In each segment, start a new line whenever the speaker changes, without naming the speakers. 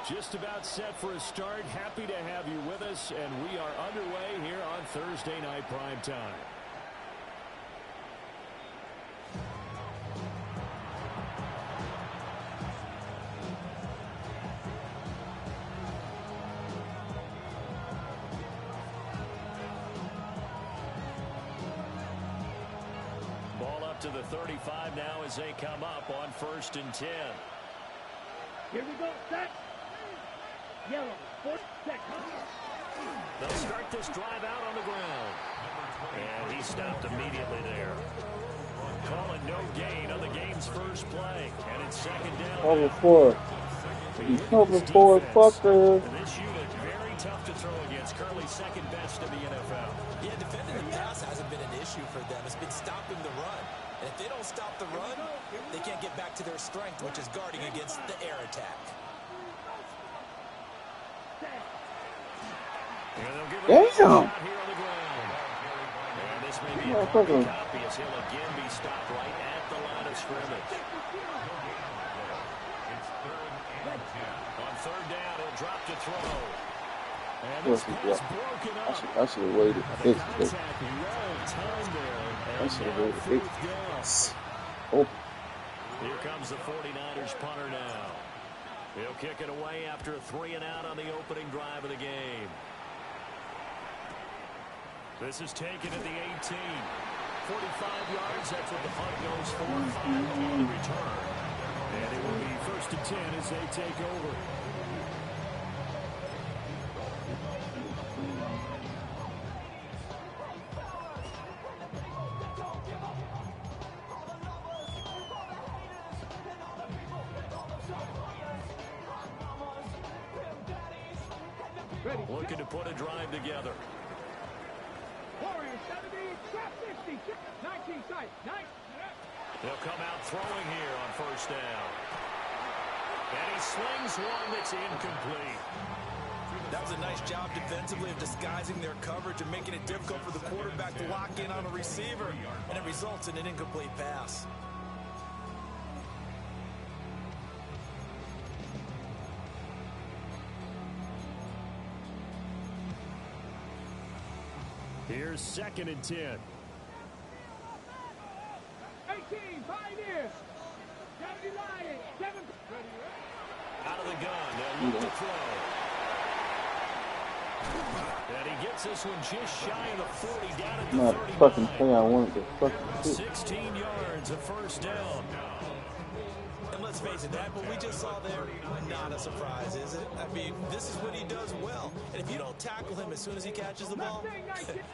Just about set for a start. Happy to have you with us, and we are underway here on Thursday Night Prime Time. Ball up to the 35 now as they come up on 1st and 10.
Here we go, set. Yellow, 4 seconds.
They'll start this drive out on the ground. And he stopped immediately there. Calling no gain on the game's first play. And it's 2nd down.
Over 4. Over 4, fucker.
This unit very tough to throw against. Currently 2nd best in the NFL.
Yeah, defending the pass hasn't been an issue for them. It's been stopping the run. And if they don't stop the run, they can't get back to their strength, which is guarding against the air attack.
Damn!
And this may be a copy as he'll again be stopped right at the line of scrimmage. On 3rd down, he'll drop to throw. And this pass broken up.
I should have waited. I should have waited. Oh.
Here comes the 49ers punter now. He'll kick it away after a 3 and out on the opening drive of the game. This is taken at the 18. 45 yards, that's what the punt goes for. 5 on the return. And it will be 1st and 10 as they take over. Looking to put a drive together.
Warriors 70, trap 60, 19 side, 9.
They'll come out throwing here on 1st down. And he slings one that's incomplete.
That was a nice job defensively of disguising their coverage and making it difficult for the quarterback to lock in on a receiver. And it results in an incomplete pass.
Here's 2nd and 10.
18, Pioneers. 70 Lions, 7.
Out of the gun, they'll look to throw. And he gets this one just shy of the 40, down at the 39.
Not fucking play I wanted to fucking shoot.
16 yards of 1st down.
And let's face it, that what we just saw there, not a surprise, is it? I mean, this is what he does well. And if you don't tackle him as soon as he catches the ball,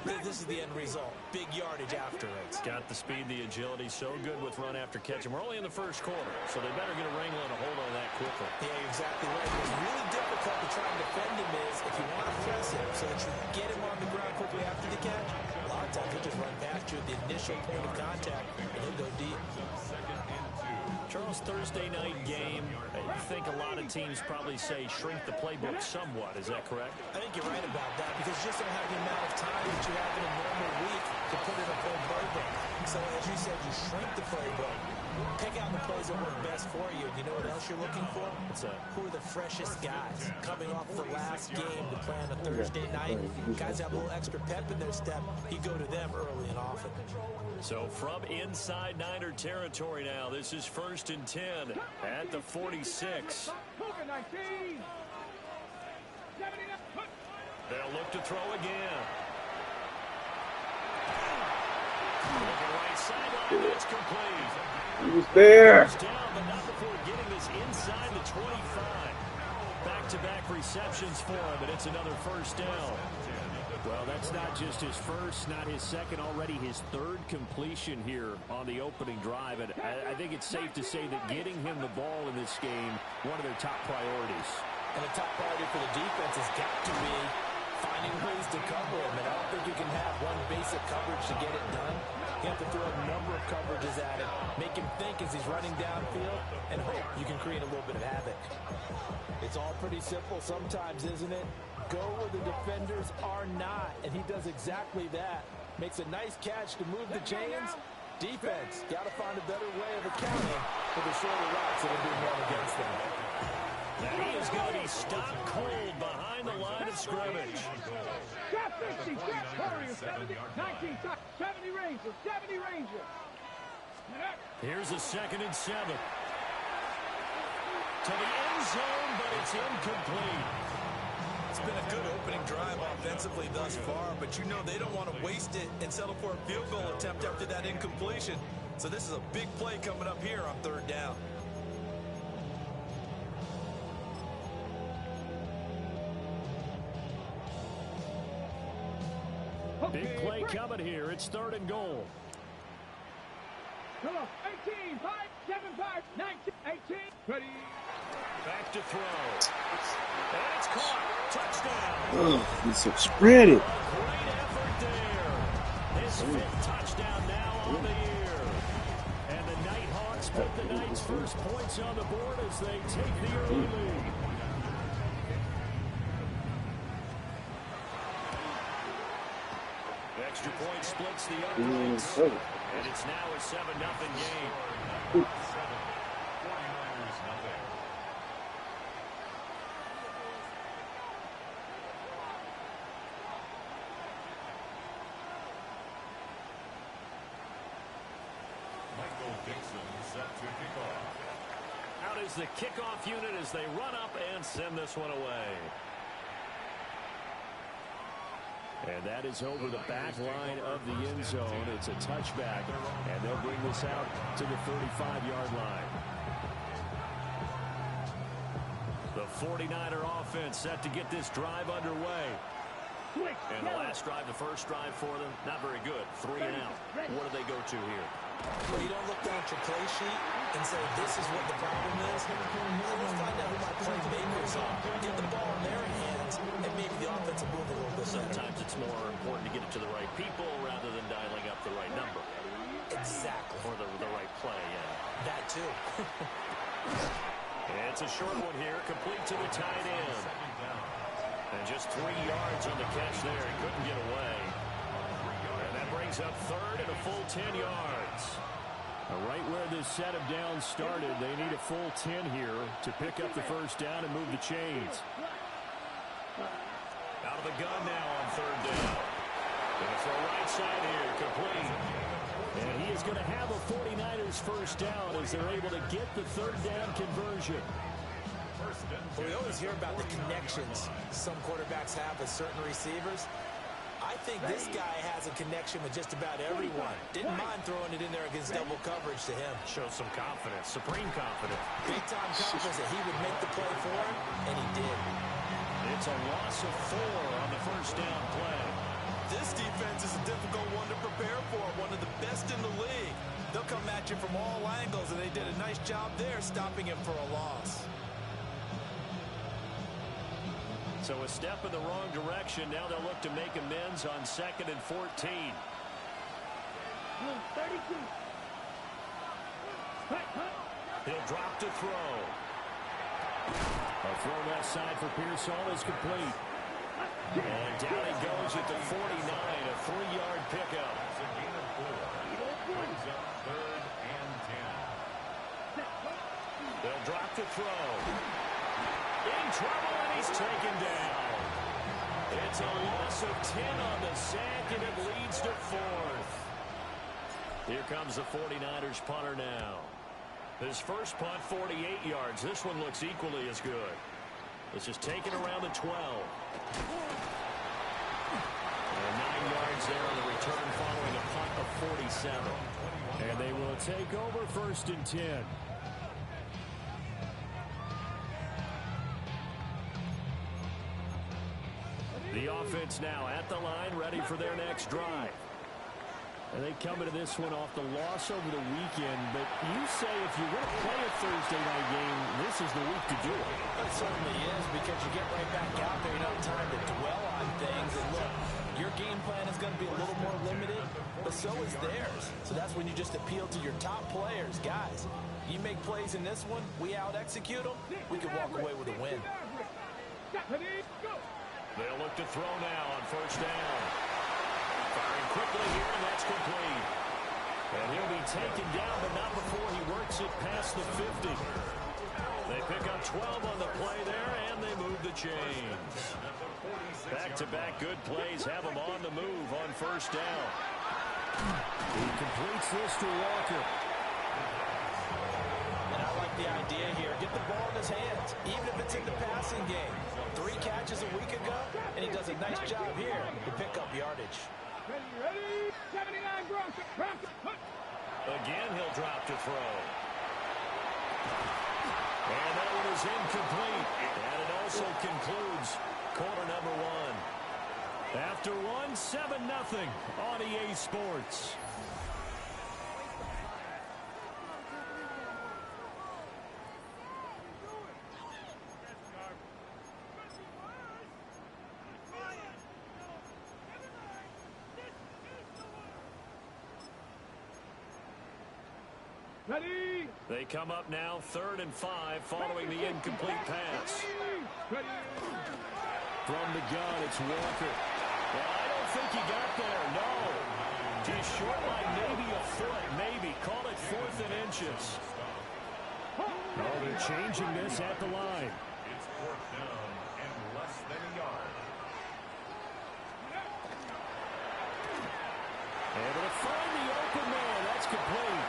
this is the end result. Big yardage after it.
He's got the speed, the agility, so good with run after catch. And we're only in the 1st quarter, so they better get a wrangle and a hold on that quickly.
Yeah, you're exactly right. What's really difficult to try and defend him is if you want to press him so that you get him on the ground quickly after the catch, a lot of times he'll just run past you at the initial point of contact, and he'll go deep.
Charles, Thursday night game, I think a lot of teams probably say shrink the playbook somewhat. Is that correct?
I think you're right about that because you just don't have the amount of time that you have in a normal week to put in a full playbook. So as you said, you shrink the playbook. Pick out the plays that work best for you. You know what else you're looking for? Who are the freshest guys coming off the last game to play on a Thursday night? Guys have a little extra pep in their step. You go to them early and often.
So from inside Niner territory now, this is 1st and 10 at the 46. They'll look to throw again. Looking right sideline, that's complete.
He was there.
Down, but not before getting this inside the 25. Back-to-back receptions for him, and it's another 1st down. Well, that's not just his first, not his second, already his 3rd completion here on the opening drive. And I think it's safe to say that getting him the ball in this game, one of their top priorities.
And the top priority for the defense has got to be finding ways to cover him. And I don't think you can have one basic coverage to get it done. You have to throw a number of coverages at him, make him think as he's running downfield, and hope you can create a little bit of havoc. It's all pretty simple sometimes, isn't it? Go where the defenders are not, and he does exactly that. Makes a nice catch to move the chains, Defense, got to find a better way of accounting for the shorter routes that are being run against them.
Now he is going to be stopped cold behind the line of scrimmage.
Trap 50, trap Warriors, 70, 19, 70 Rangers, 70 Rangers.
Here's a 2nd and 7. To the end zone, but it's incomplete.
It's been a good opening drive offensively thus far, but you know they don't want to waste it and settle for a field goal attempt after that incompletion. So this is a big play coming up here on 3rd down.
Big play coming here. It's 3rd and goal.
Come on, 18, 5, 7, 5, 19, 18. Ready.
Back to throw. And it's caught. Touchdown.
Oh, he's so spreaded.
Great effort there. His 5th touchdown now on the year. And the Nighthawks put the Knights' first points on the board as they take the early lead. Extra point splits the uprights. And it's now a 7-0 game. Out is the kickoff unit as they run up and send this one away. And that is over the back line of the end zone. It's a touchback, and they'll bring this out to the 35-yard line. The 49er offense set to get this drive underway. And the last drive, the first drive for them, not very good. 3 and out. What do they go to here?
Well, you don't look down at your play sheet and say, this is what the problem is. We'll find out who my playmakers are. Get the ball in their hands, and maybe the offense will move a little bit better.
Sometimes it's more important to get it to the right people rather than dialing up the right number.
Exactly.
Or the right play, yeah.
That too.
It's a short one here, complete to the tight end. And just 3 yards on the catch there. He couldn't get away. And that brings up 3rd and a full 10 yards. Right where this set of downs started, they need a full 10 here to pick up the first down and move the chains. Out of the gun now on 3rd down. Going to throw right side here, complete. And he is going to have a 49ers first down as they're able to get the 3rd down conversion.
Well, we always hear about the connections some quarterbacks have with certain receivers. I think this guy has a connection with just about everyone. Didn't mind throwing it in there against double coverage to him.
Shows some confidence, supreme confidence.
Big-time confidence that he would make the play for him, and he did.
It's a loss of 4 on the first down play.
This defense is a difficult one to prepare for, one of the best in the league. They'll come at you from all angles, and they did a nice job there stopping him for a loss.
So a step in the wrong direction. Now they'll look to make amends on 2nd and 14.
32.
He'll drop to throw. A throw left side for Pearsall is complete. And down he goes at the 49, a 3-yard pickup. They'll drop to throw. In trouble, and he's taken down. It's a loss of 10 on the sack, and it leads to 4th. Here comes the 49ers punter now. His first punt, 48 yards. This one looks equally as good. This is taken around the 12. And 9 yards there on the return following a punt of 47. And they will take over 1st and 10. The offense now at the line, ready for their next drive. And they come into this one off the loss over the weekend. But you say if you're going to play a Thursday night game, this is the week to do it.
It certainly is, because you get right back out there. You don't have time to dwell on things. And look, your game plan is going to be a little more limited, but so is theirs. So that's when you just appeal to your top players. Guys, you make plays in this one, we out-execute them, we can walk away with a win.
They'll look to throw now on 1st down. Firing quickly here, and that's complete. And he'll be taken down, but not before he works it past the 50. They pick up 12 on the play there, and they move the chains. Back-to-back good plays have him on the move on first down. He completes this to Walker.
And I like the idea here. Get the ball in his hands, even if it's in the passing game. 3 catches a week ago, and he does a nice job here to pick up yardage.
Ready, 79 Broncos.
Again, he'll drop to throw. And that one is incomplete. And it also concludes quarter number 1. After one, 7-0 on EA Sports.
Ready.
They come up now 3rd and 5 following the incomplete pass. From the gun, it's Walker. Well, I don't think he got there, no. Just short by maybe a foot, maybe. Call it 4th and inches. Oh, they're changing this at the line.
It's 4th down and less than a yard.
Able to find the open man. That's complete.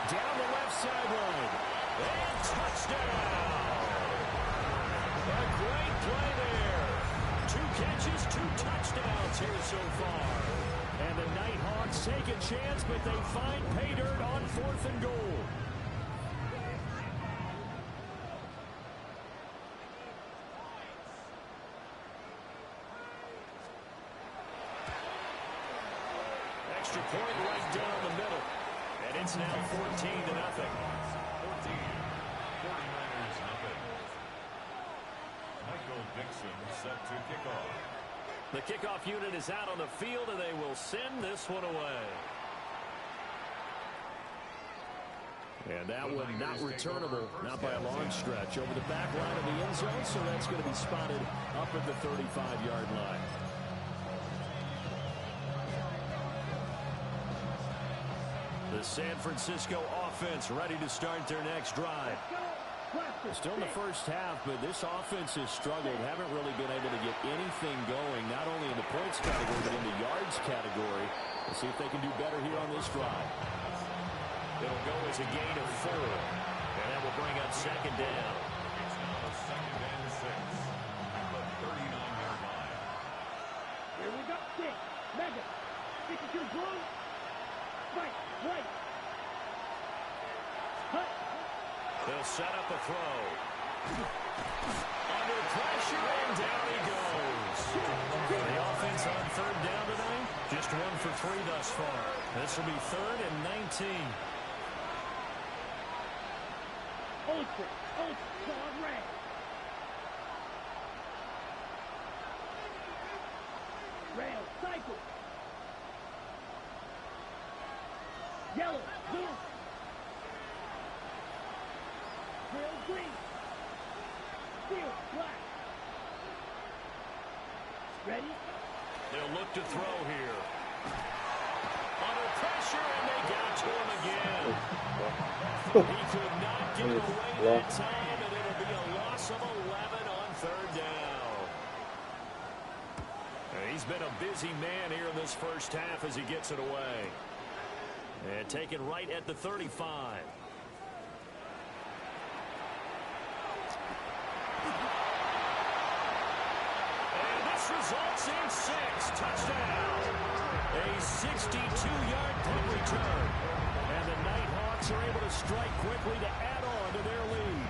Down the left sideline. And touchdown. A great play there. 2 catches, 2 touchdowns here so far. And the Nighthawks take a chance, but they find pay dirt on 4th and goal. Extra point right down the middle. And it's now 14-0.
49ers nothing. Michael Dixon set to kick off.
The kickoff unit is out on the field, and they will send this one away. And that one not returnable, not by a long stretch, over the back line of the end zone, so that's going to be spotted up at the 35-yard line. The San Francisco offense ready to start their next drive. Still in the first half, but this offense has struggled. Haven't really been able to get anything going, not only in the points category, but in the yards category. Let's see if they can do better here on this drive. It'll go as a gain of 4, and that will bring up 2nd down.
It's now 2nd and 6 at the 39-yard line.
Here we go. 6. Mega. 62 blue. Right. Right. Cut.
They'll set up a throw. Under pressure, and down he goes. The offense on 3rd down tonight, just 1 for 3 thus far. This will be 3rd and 19.
Ultra. Ultra red. Rail. Cycle. Yellow. Blue. Trail green. Steel. Black. Ready?
They'll look to throw here. Under pressure, and they got to him again. He could not get it away that time, and it'll be a loss of 11 on 3rd down. And he's been a busy man here in this first half as he gets it away. And taken right at the 35. Results in 6. Touchdown. A 62-yard punt return. And the Nighthawks are able to strike quickly to add on to their lead.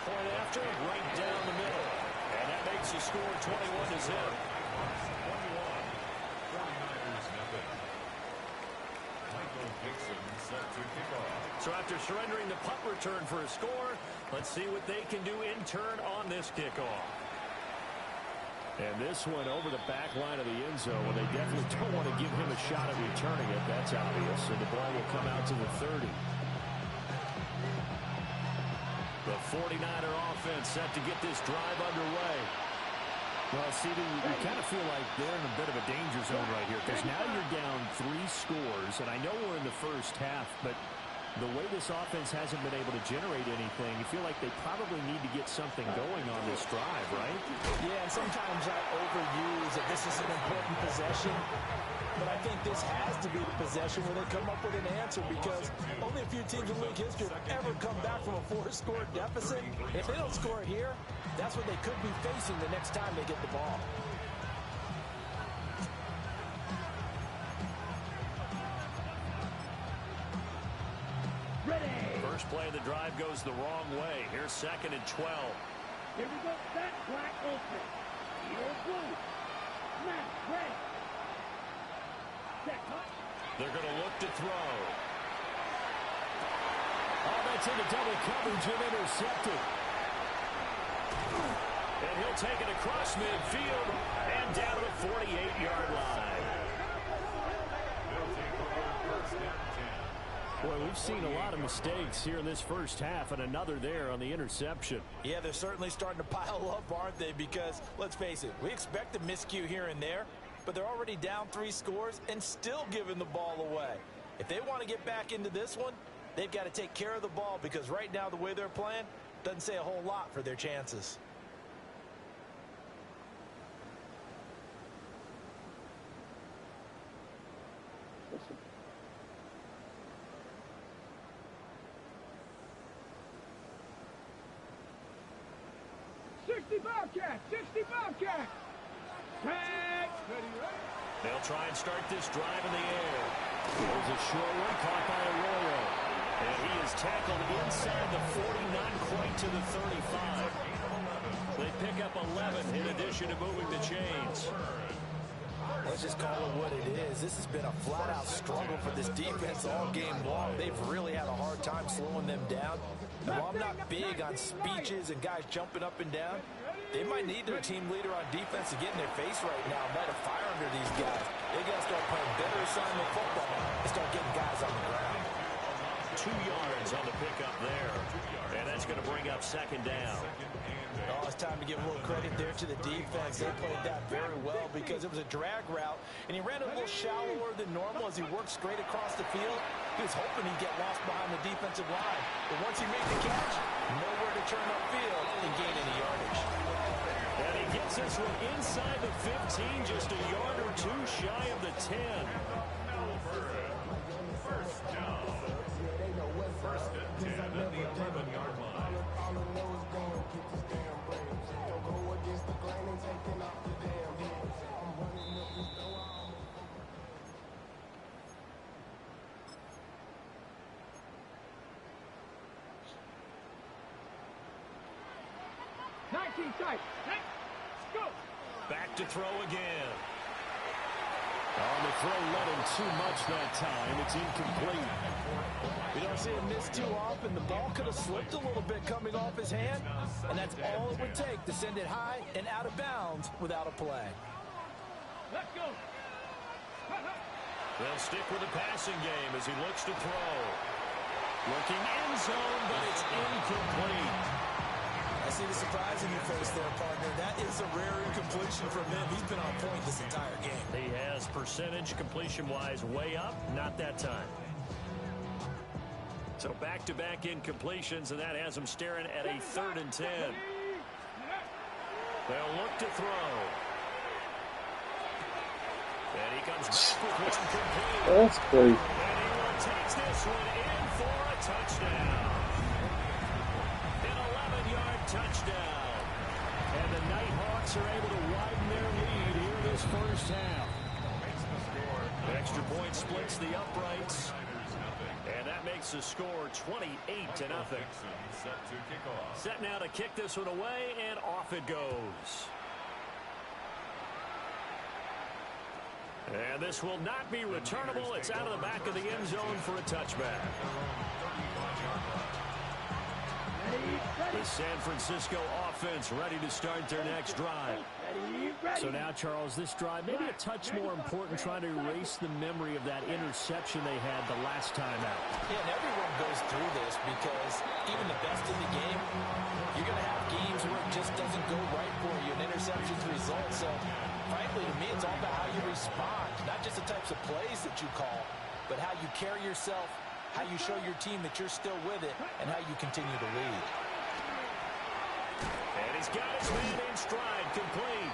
Point after, right down the middle. And that makes the score 21-0.
49ers nothing. Michael Dixon set to kick off.
So after surrendering the punt return for a score, let's see what they can do in turn on this kickoff. And this one over the back line of the end zone. Well, they definitely don't want to give him a shot at returning it. That's obvious. And the ball will come out to the 30. The 49er offense set to get this drive underway. Well, CD, you kind of feel like they're in a bit of a danger zone right here because now you're down 3 scores, and I know we're in the first half, but the way this offense hasn't been able to generate anything, you feel like they probably need to get something going on this drive, right?
Yeah, and sometimes I overuse that this is an important possession, but I think this has to be the possession where they come up with an answer because only a few teams in league history have ever come back from a 4-score deficit. If they don't score it here, that's what they could be facing the next time they get the ball.
First play of the drive goes the wrong way. Here's 2nd and 12.
Here we go. Set, black, open. Yellow, blue. Snap, red. Set, hot.
They're going to look to throw. Oh, that's into double coverage and intercepted. And he'll take it across midfield and down to the 48-yard line. Boy, we've seen a lot of mistakes here in this first half, and another there on the interception.
Yeah, they're certainly starting to pile up, aren't they? Because, let's face it, we expect a miscue here and there, but they're already down 3 scores and still giving the ball away. If they want to get back into this one, they've got to take care of the ball because right now the way they're playing doesn't say a whole lot for their chances.
Bobcat, 60 Bobcat. Tag.
They'll try and start this drive in the air. There's a short one caught by Arroyo. And he is tackled inside the 40, not quite to the 35. They pick up 11 in addition to moving the chains.
Let's just call it what it is. This has been a flat-out struggle for this defense all game long. They've really had a hard time slowing them down. And while I'm not big on speeches and guys jumping up and down, they might need their team leader on defense to get in their face right now, light a fire under these guys. They got to start playing better assignment football and start getting guys on the ground.
2 yards on the pickup there. And that's going to bring up 2nd down.
Oh, it's time to give a little credit there to the defense. They played that very well because it was a drag route, and he ran a little shallower than normal as he worked straight across the field. He was hoping he'd get lost behind the defensive line. But once he made the catch, nowhere to turn upfield and gain any yardage.
And he gets this one inside the 15, just a yard or 2 shy of the 10.
First down. First and 10 at the 11-yard line.
Tight. Let's go.
Back to throw again. On the throw, let him too much that time. It's incomplete.
You don't see him miss too often. The ball could have slipped a little bit coming off his hand, and that's all it would take to send it high and out of bounds without a play.
Let's go.
They'll stick with the passing game as he looks to throw. Looking end zone, but it's incomplete.
I see the surprise in your face there, partner. That is a rare incompletion from him. He's been on point this entire game.
He has percentage completion-wise way up, not that time. So back-to-back incompletions, and that has him staring at a 3rd and 10. They'll look to throw. And he comes back with one complete.
That's crazy.
And he will take this one in for a touchdown. An 11-yard touchdown. And the Nighthawks are able to widen their lead here this first half. Extra point splits the uprights. And that makes the score 28-0. Set now to kick this one away, and off it goes. And this will not be returnable. It's out of the back of the end zone for a touchback. The San Francisco offense ready to start their next drive. So now, Charles, this drive maybe a touch more important, trying to erase the memory of that interception they had the last time out.
Yeah, and everyone goes through this because even the best in the game, you're going to have games where it just doesn't go right for you, and interceptions result. So, frankly, to me, it's all about how you respond, not just the types of plays that you call, but how you carry yourself, how you show your team that you're still with it, and how you continue to lead.
And he's got his man in stride, complete.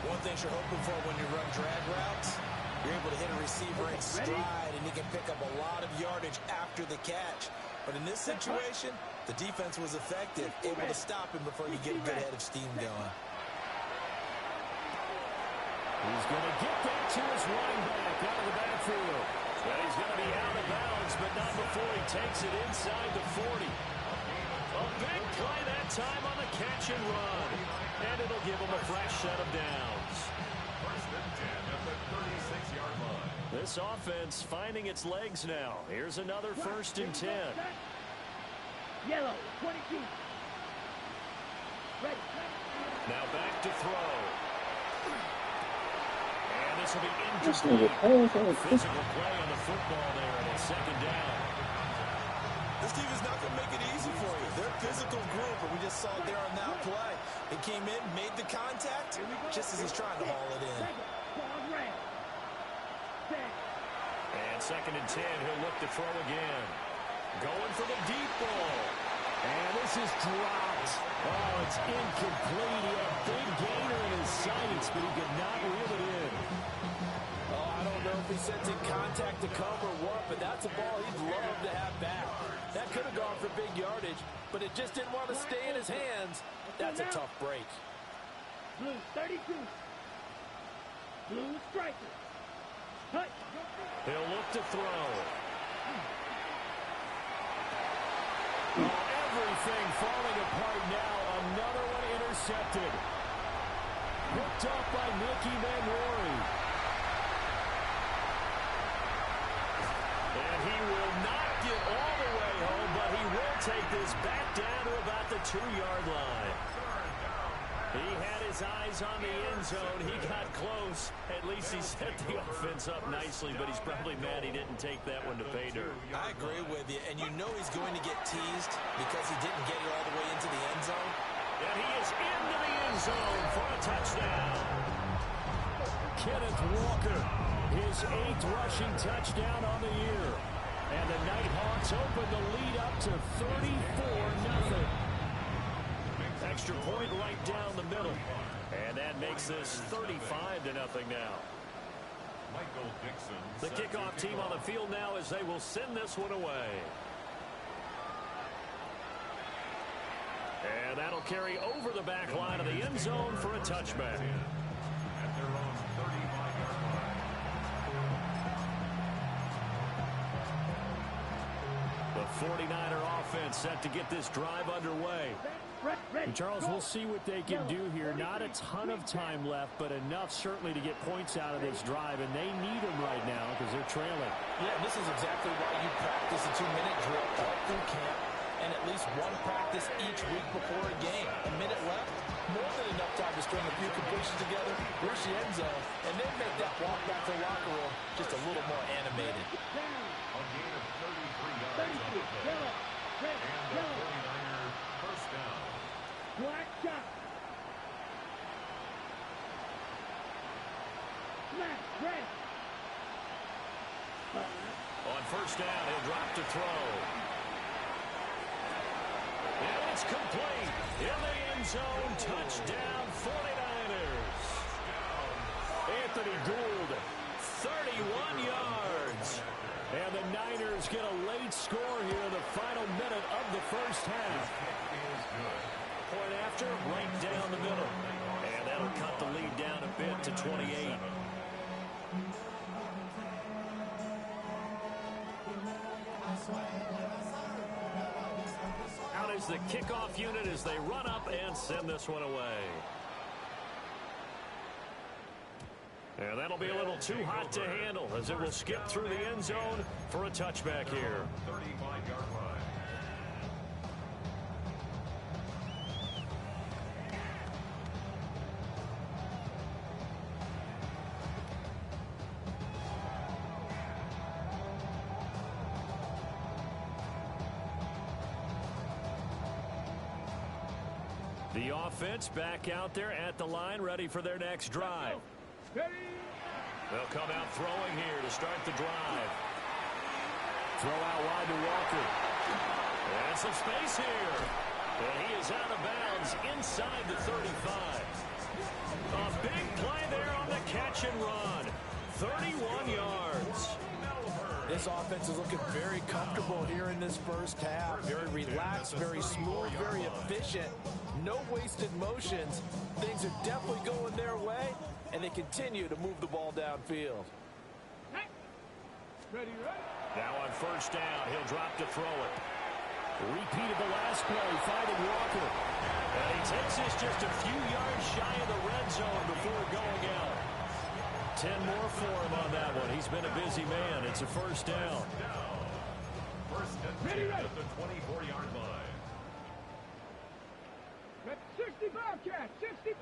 One thing you're hoping for when you run drag routes, you're able to hit a receiver in stride, and you can pick up a lot of yardage after the catch. But in this situation, the defense was effective, able to stop him before you get a good head of steam going.
He's going to get that to his running back out of the backfield. Well, he's going to be out of bounds, but not before he takes it inside the 40. A big play that time on the catch and run. And it'll give him a fresh set of downs.
First and 10 at the 36-yard line.
This offense finding its legs now. Here's another first and 10.
Yellow, 22. Ready.
Now back to throw. And this will be
This nigga
incomplete. Physical play on the football there, and it's second down.
This team is not going to make it easy for you. They're a physical group, and we just saw it there on that play. It came in, made the contact, just as he's trying to haul it in.
And second and 10, he'll look to throw again. Going for the deep ball. And this is dropped. Oh, it's incomplete. He had a big gainer in his sights, but he could not reel it in.
Oh, I don't know if he sensing contact to come or what, but that's a ball he'd love to have back. That could have gone for big yardage, but it just didn't want to stay in his hands. That's a tough break.
Blue, 32. Blue striker. Hut.
He'll look to throw. Oh, everything falling apart now. Another one intercepted. Hooked up by Nicky Manwari. And he will not get all the way home, but he will take this back down to about the 2-yard line. He had his eyes on the end zone. He got close. At least he set the offense up nicely, but he's probably mad he didn't take that one to pay dirt.
I agree with you, and you know he's going to get teased because he didn't get it all the way into the end zone.
And he is into the end zone for a touchdown. Kenneth Walker, his 8th rushing touchdown on the year. And the Nighthawks open the lead up to 34-0. Extra point right down the middle. And that makes this 35-0 now.
Michael Dixon.
The kickoff team on the field now as they will send this one away. And that'll carry over the back line of the end zone for a touchback.
At their own 35-yard line.
The 49er offense set to get this drive underway. And Charles, we'll see what they can do here. Not a ton of time left, but enough certainly to get points out of this drive, and they need them right now because they're trailing.
Yeah, this is exactly why you practice a 2-minute drill all through camp and at least one practice each week before a game. A minute left, more than enough time to string a few completions together, reach the end zone, and then make that walk back to the locker room just a little more animated.
A gain of 33 yards on the play. And the 49ers first down.
Black shot. Smash, red.
On first down, he'll drop to throw. And it's complete. In the end zone, touchdown 49ers. Anthony Gould, 31 yards. And the Niners get a late score here in the final minute of the first half. Point after, right down the middle. And that'll cut the lead down a bit to 28. Out is the kickoff unit as they run up and send this one away. And that'll be a little too hot to handle as it will skip through the end zone for a touchback here.
35-yard line.
The offense back out there at the line, ready for their next drive. They'll come out throwing here to start the drive. Throw out wide to Walker. And some space here. And he is out of bounds inside the 35. A big play there on the catch and run. 31 yards.
This offense is looking very comfortable here in this first half. Very relaxed, very smooth, very efficient. No wasted motions. Things are definitely going their way, and they continue to move the ball downfield.
Now on first down, he'll drop to throw it. Repeat of the last play, finding Walker. And he takes this just a few yards shy of the red zone before going out. 10 more for him on that one. He's been a busy man. It's a first down.
First and 10 at the 24-yard line.
60 Bobcat, 60,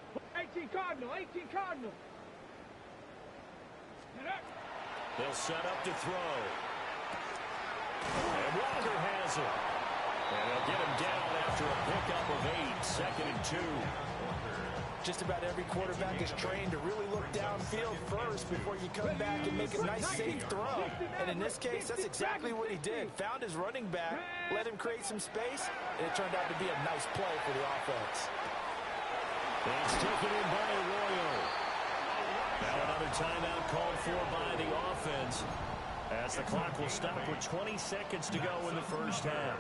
18 Cardinal, 18 Cardinal.
They'll set up to throw. And Walker has it. And they'll get him down after a pickup of 8, second and 2.
Just about every quarterback is trained to really look downfield first before you come back and make a nice, safe throw. And in this case, that's exactly what he did. Found his running back, let him create some space, and it turned out to be a nice play for the offense.
It's taken in by Arroyo. Now another timeout called for by the offense, as the clock will stop with 20 seconds to go in the first half.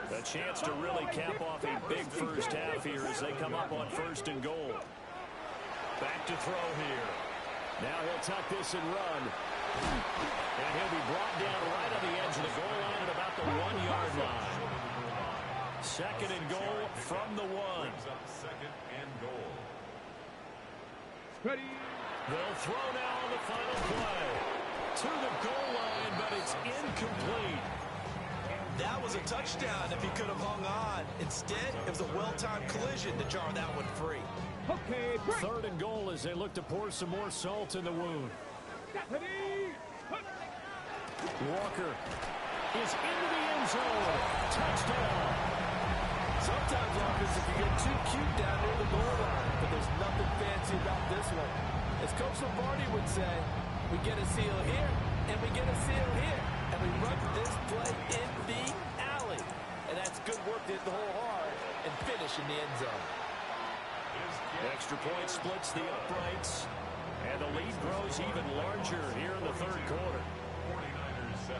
A chance to really cap off a big first half here as they come up on first and goal. Back to throw here. Now he'll tuck this and run. And he'll be brought down right on the edge of the goal line at about the 1-yard line. Second and goal from the 1.
Second and goal.
Ready.
They'll throw now on the final play. To the goal line, but it's incomplete.
That was a touchdown if he could have hung on. Instead, it was a well-timed collision to jar that one free.
Okay, break.
Third and goal as they look to pour some more salt in the wound.
Ready.
Walker is into the end zone. Touchdown.
Sometimes, Marcus, if you get too cute down near the goal line, but there's nothing fancy about this one. As Coach Lombardi would say, we get a seal here, and we get a seal here. And we run this play in the alley. And that's good work to hit the hole hard and finish in the end zone.
Extra point splits the uprights. And the lead grows even larger here in the third quarter.
49ers 7.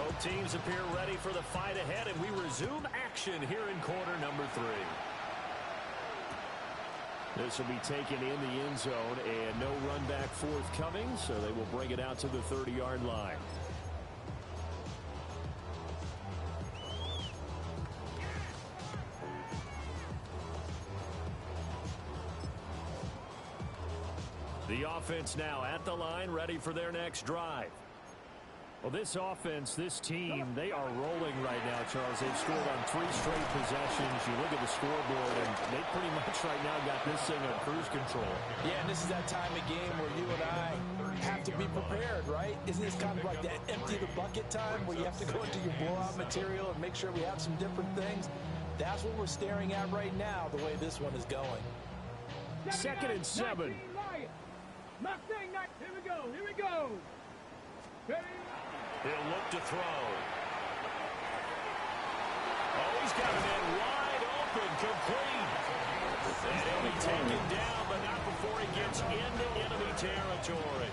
Both teams appear ready for the fight ahead, and we resume action here in quarter number 3. This will be taken in the end zone, and no run back forthcoming, so they will bring it out to the 30-yard line. The offense now at the line, ready for their next drive. Well, this offense, this team, they are rolling right now, Charles. They've scored on 3 straight possessions. You look at the scoreboard, and they pretty much right now got this thing on cruise control.
Yeah, and this is that time of game where you and I have to be prepared, right? Isn't this kind of like that empty the bucket time where you have to go into your blowout material and make sure we have some different things? That's what we're staring at right now, the way this one is going.
Second and 7.
Mustang, here we go, here we go. Ready.
He'll look to throw. Oh, he's got a man wide open, complete. And he'll be taken down, but not before he gets into enemy territory.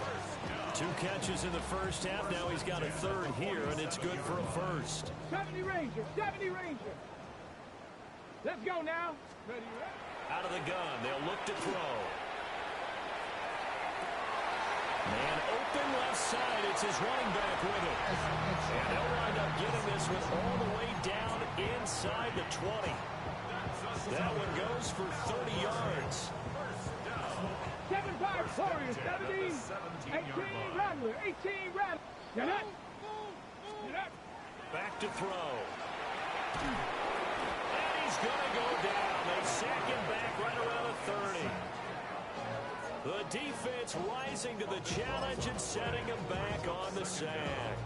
2 catches in the first half. Now he's got a third here, and it's good for a first.
70 Ranger, 70 Ranger. Let's go now. Ready, ready.
Out of the gun, they'll look to throw. Man open left side. It's his running back with it. And they'll wind up getting this one all the way down inside the 20. That one goes for 30 yards.
7-5 Warriors, 17. 18 Rattler, 18 Rattler. Get up. Get up.
Back to throw. And he's going to go down. They sack him back right around the 30. The defense rising to the challenge and setting him back on the sack.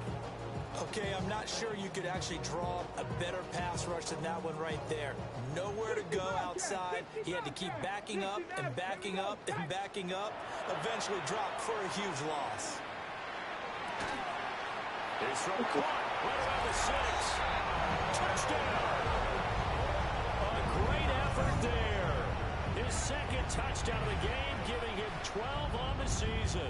Okay, I'm not sure you could actually draw a better pass rush than that one right there. Nowhere to go outside. He had to keep backing up and backing up and backing up. Eventually dropped for a huge loss.
It's from Clark, right around the 6. Touchdown! A great effort there. His second touchdown of the game, giving him 12 on the season.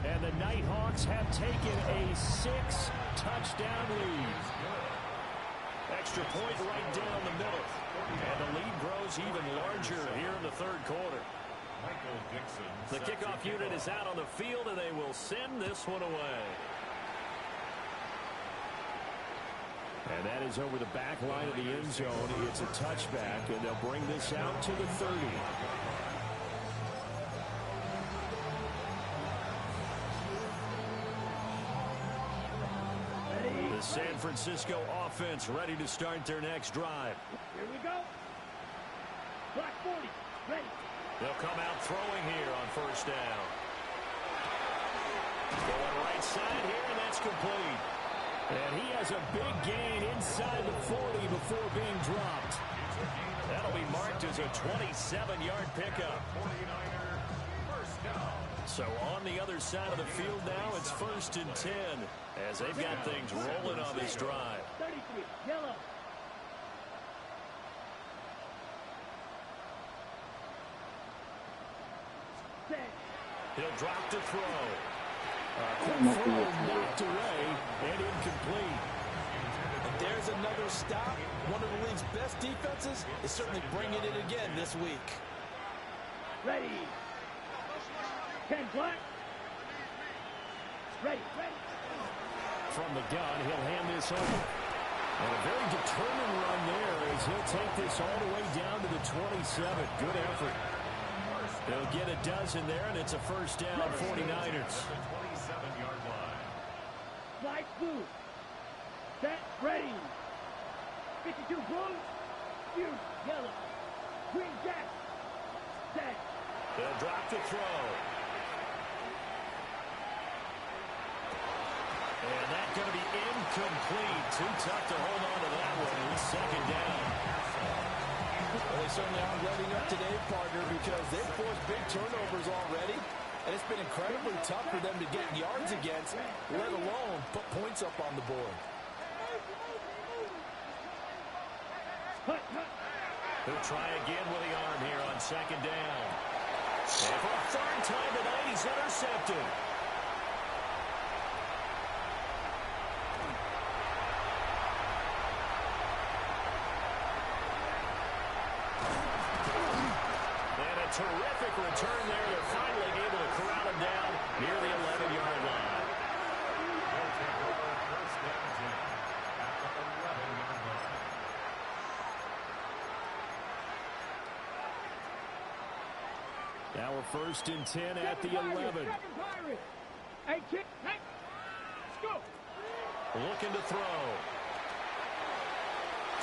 And the Nighthawks have taken a 6-touchdown lead. Extra point right down the middle. And the lead grows even larger here in the third quarter. The kickoff unit is out on the field, and they will send this one away. And that is over the back line of the end zone. It's a touchback, and they'll bring this out to the 30. The San Francisco offense ready to start their next drive.
Here we go. Black 40, ready.
They'll come out throwing here on first down. Going right side here, and that's complete. And he has a big gain inside the 40 before being dropped. That'll be marked as a 27-yard pickup. So on the other side of the field now, it's 1st and 10 as they've got things rolling on this drive.
33, yellow. Set.
He'll drop to throw. Quick throw knocked away and incomplete.
And there's another stop. One of the league's best defenses is certainly bringing it again this week.
Ready. 10 black. Ready.
From the gun, he'll hand this over. And a very determined run there as he'll take this all the way down to the 27. Good effort. They'll get a dozen there, and it's a first down, 49ers.
Flight blue. Set. Ready. 52 blue. You. Yellow. Green jack. Set.
They'll drop the throw. And that's going to be incomplete. Too tough to hold on to that one. It's second down.
Well, they certainly aren't letting up today, partner, because they've forced big turnovers already. And it's been incredibly tough for them to get yards against, let alone put points up on the board.
He'll try again with the arm here on second down. And for a third time tonight, he's intercepted. And a terrific return there. They're finally able to corral him down near the 11-yard line. Now we're 1st and 10 at the 11.
Hey, kick. Hey. Let's go.
Looking to throw.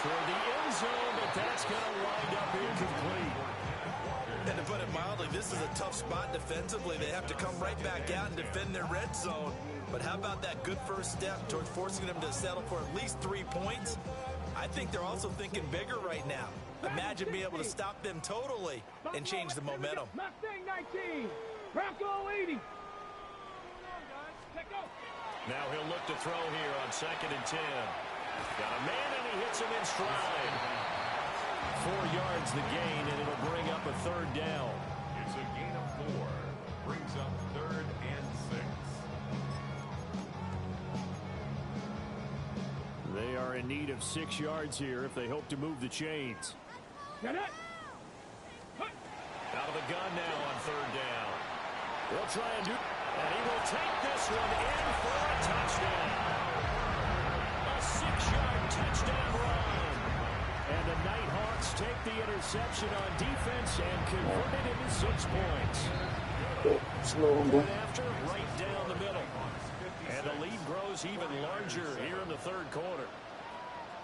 Toward the end zone, but that's going to wind up incomplete.
And to put it mildly, this is a tough spot defensively. They have to come right back out and defend their red zone. But how about that good first step towards forcing them to settle for at least 3 points? I think they're also thinking bigger right now. Imagine being able to stop them totally and change the momentum.
Mustang 19. Bronco 80.
Now he'll look to throw here on 2nd and 10. Got a man, and he hits him in stride. 4 yards the gain, and it'll bring up a third down.
It's a gain of 4. Brings up 3rd and 6.
They are in need of 6 yards here if they hope to move the chains.
Get it.
Out of the gun now on 3rd down. They'll try and do, and he will take this one in for a touchdown. A 6-yard touchdown run. And the Nighthawks take the interception on defense and convert it into 6 points.
Slow him down.
After, right down the middle. And the lead grows even larger here in the third quarter.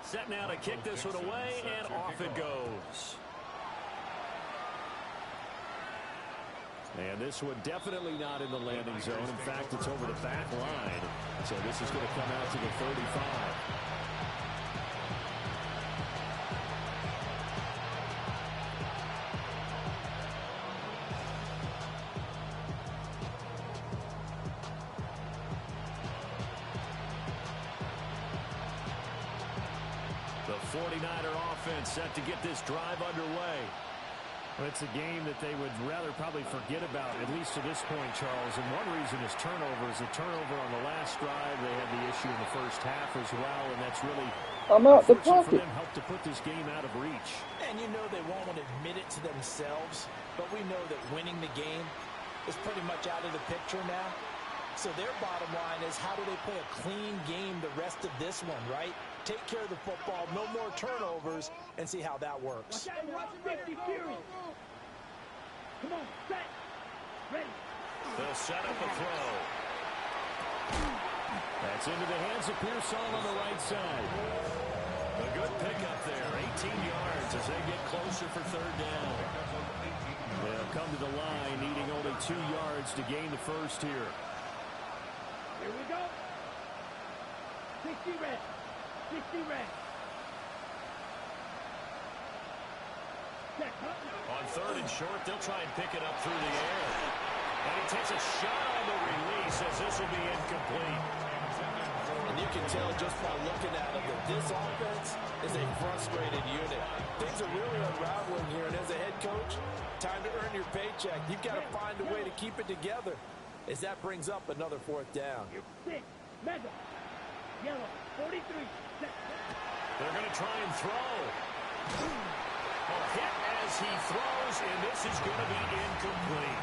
Set now to kick this one away, and off it goes. And this one definitely not in the landing zone. In fact, it's over the back line. So this is going to come out to the 35. The 49er offense set to get this drive underway.
Well, it's a game that they would rather probably forget about, at least to this point, Charles. And one reason is turnovers. The turnover on the last drive, they had the issue in the first half as well, and that's really
I'm out the
unfortunate for
pocket.
them, helped to put this game out of reach.
And you know they won't want to admit it to themselves, but we know that winning the game is pretty much out of the picture now. So their bottom line is, how do they play a clean game the rest of this one, right? Take care of the football, no more turnovers, and see how that works.
Watch 50 period. Come on, set. Ready.
They'll set up a throw. That's into the hands of Pearsall on the right side. A good pickup there, 18 yards as they get closer for third down. They'll come to the line, needing only 2 yards to gain the first here.
Here we go. 60 red. 60 red. Check,
On third and short, they'll try and pick it up through the air. And he takes a shot on the release as this will be incomplete.
And you can tell just by looking at them that this offense is a frustrated unit. Things are really unraveling here, and as a head coach, time to earn your paycheck. You've got to find a way to keep it together as that brings up another fourth down.
6. Mega. Yellow. 43. Set.
They're going to try and throw. A hit as he throws, and this is going to be incomplete.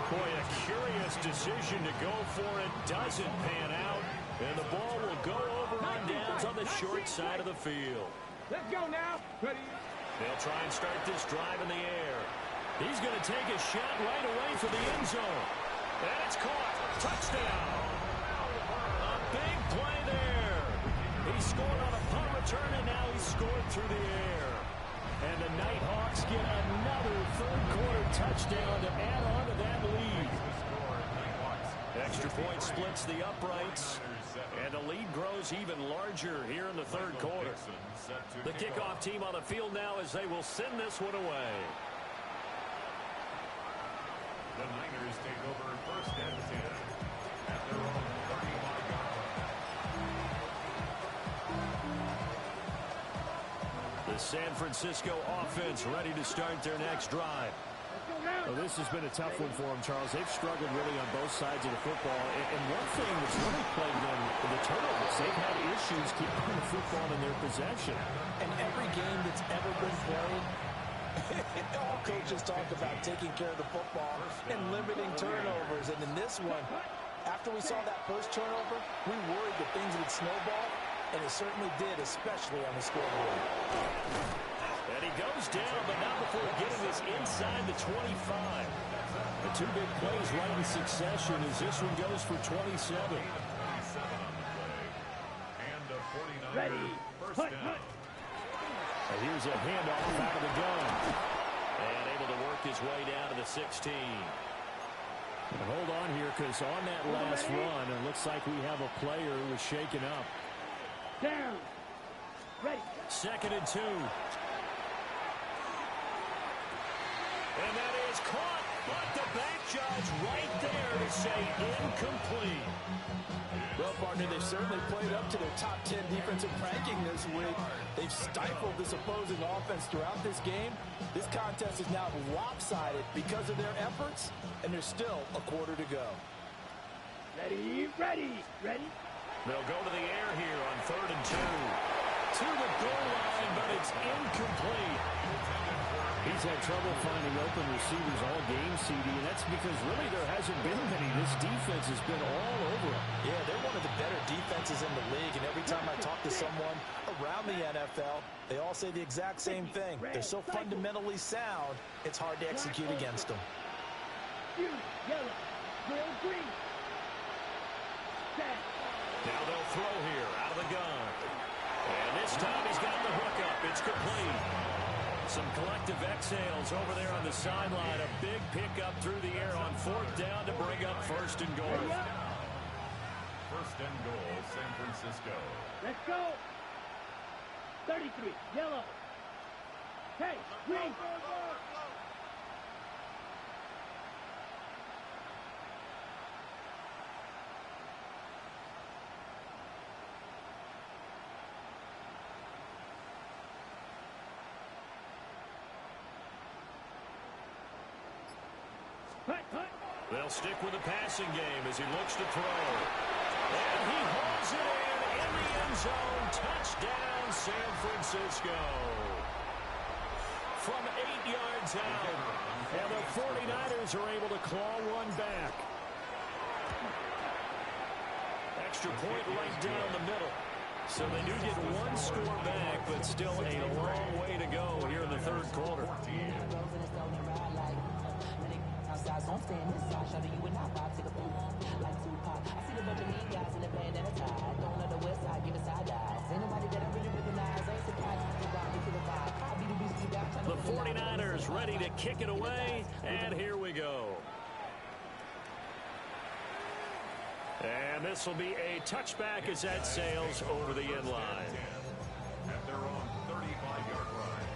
Boy, a curious decision to go for it. Doesn't pan out, and the ball will go over on downs on the short side of the field.
Let's go now. Ready.
They'll try and start this drive in the air. He's going to take a shot right away for the end zone. And it's caught. Touchdown. A big play there. He scored on a punt return, and now he's scored through the air. And the Nighthawks get another third-quarter touchdown to add on to that lead. Extra point splits the uprights, and the lead grows even larger here in the third quarter. The kickoff team on the field now as they will send this one away.
The Niners take over first and 10 at their own 35-yard line.
The San Francisco offense ready to start their next drive.
Well, this has been a tough one for them, Charles. They've struggled really on both sides of the football. And one thing that's really plagued them, the turnovers. They've had issues keeping the football in their possession.
And every game that's ever been played, all coaches talk about taking care of the football and limiting turnovers. And in this one, after we saw that first turnover, we worried that things would snowball, and it certainly did, especially on the scoreboard.
And he goes down, but not before getting this inside the 25. The two big plays right in succession as this one goes for 27.
And the 49ers
Ready.
first
Hut,
down.
hut.
And here's a handoff out of the gun. And able to work his way down to the 16.
And hold on here, because on that last run, it looks like we have a player who was shaken up.
Down. Ready.
2nd and 2. And that is caught, but the back judge right there to say incomplete.
Well, partner, they've certainly played up to their top 10 defensive ranking this week. They've stifled this opposing offense throughout this game. This contest is now lopsided because of their efforts, and there's still a quarter to go.
Ready. Ready. Ready.
They'll go to the air here on 3rd and 2. To the goal line, but it's incomplete.
He's had trouble finding open receivers all game, CD, and that's because really there hasn't been many. This defense has been all over him.
Yeah, they're one of the better defenses in the league, and every time I talk to someone around the NFL, they all say the exact same thing. They're so fundamentally sound, it's hard to execute against them.
Yellow. Grill green. Set.
Now they'll throw here out of the gun. And this time he's got the hook up. It's complete. Some collective exhales over there on the sideline. A big pickup through the air on 4th down to bring up 1st and goal.
1st and goal, San Francisco.
Let's go. 33, yellow. Hey, green.
They'll stick with the passing game as he looks to throw. And he holds it in the end zone. Touchdown, San Francisco. From 8 yards out. And the 49ers are able to claw one back. Extra point right down the middle. So they do get one score back, but still a long way to go here in the 3rd quarter. The 49ers ready to kick it away, and here we go. And this will be a touchback as that sails over the end line.
At their own 35-yard line.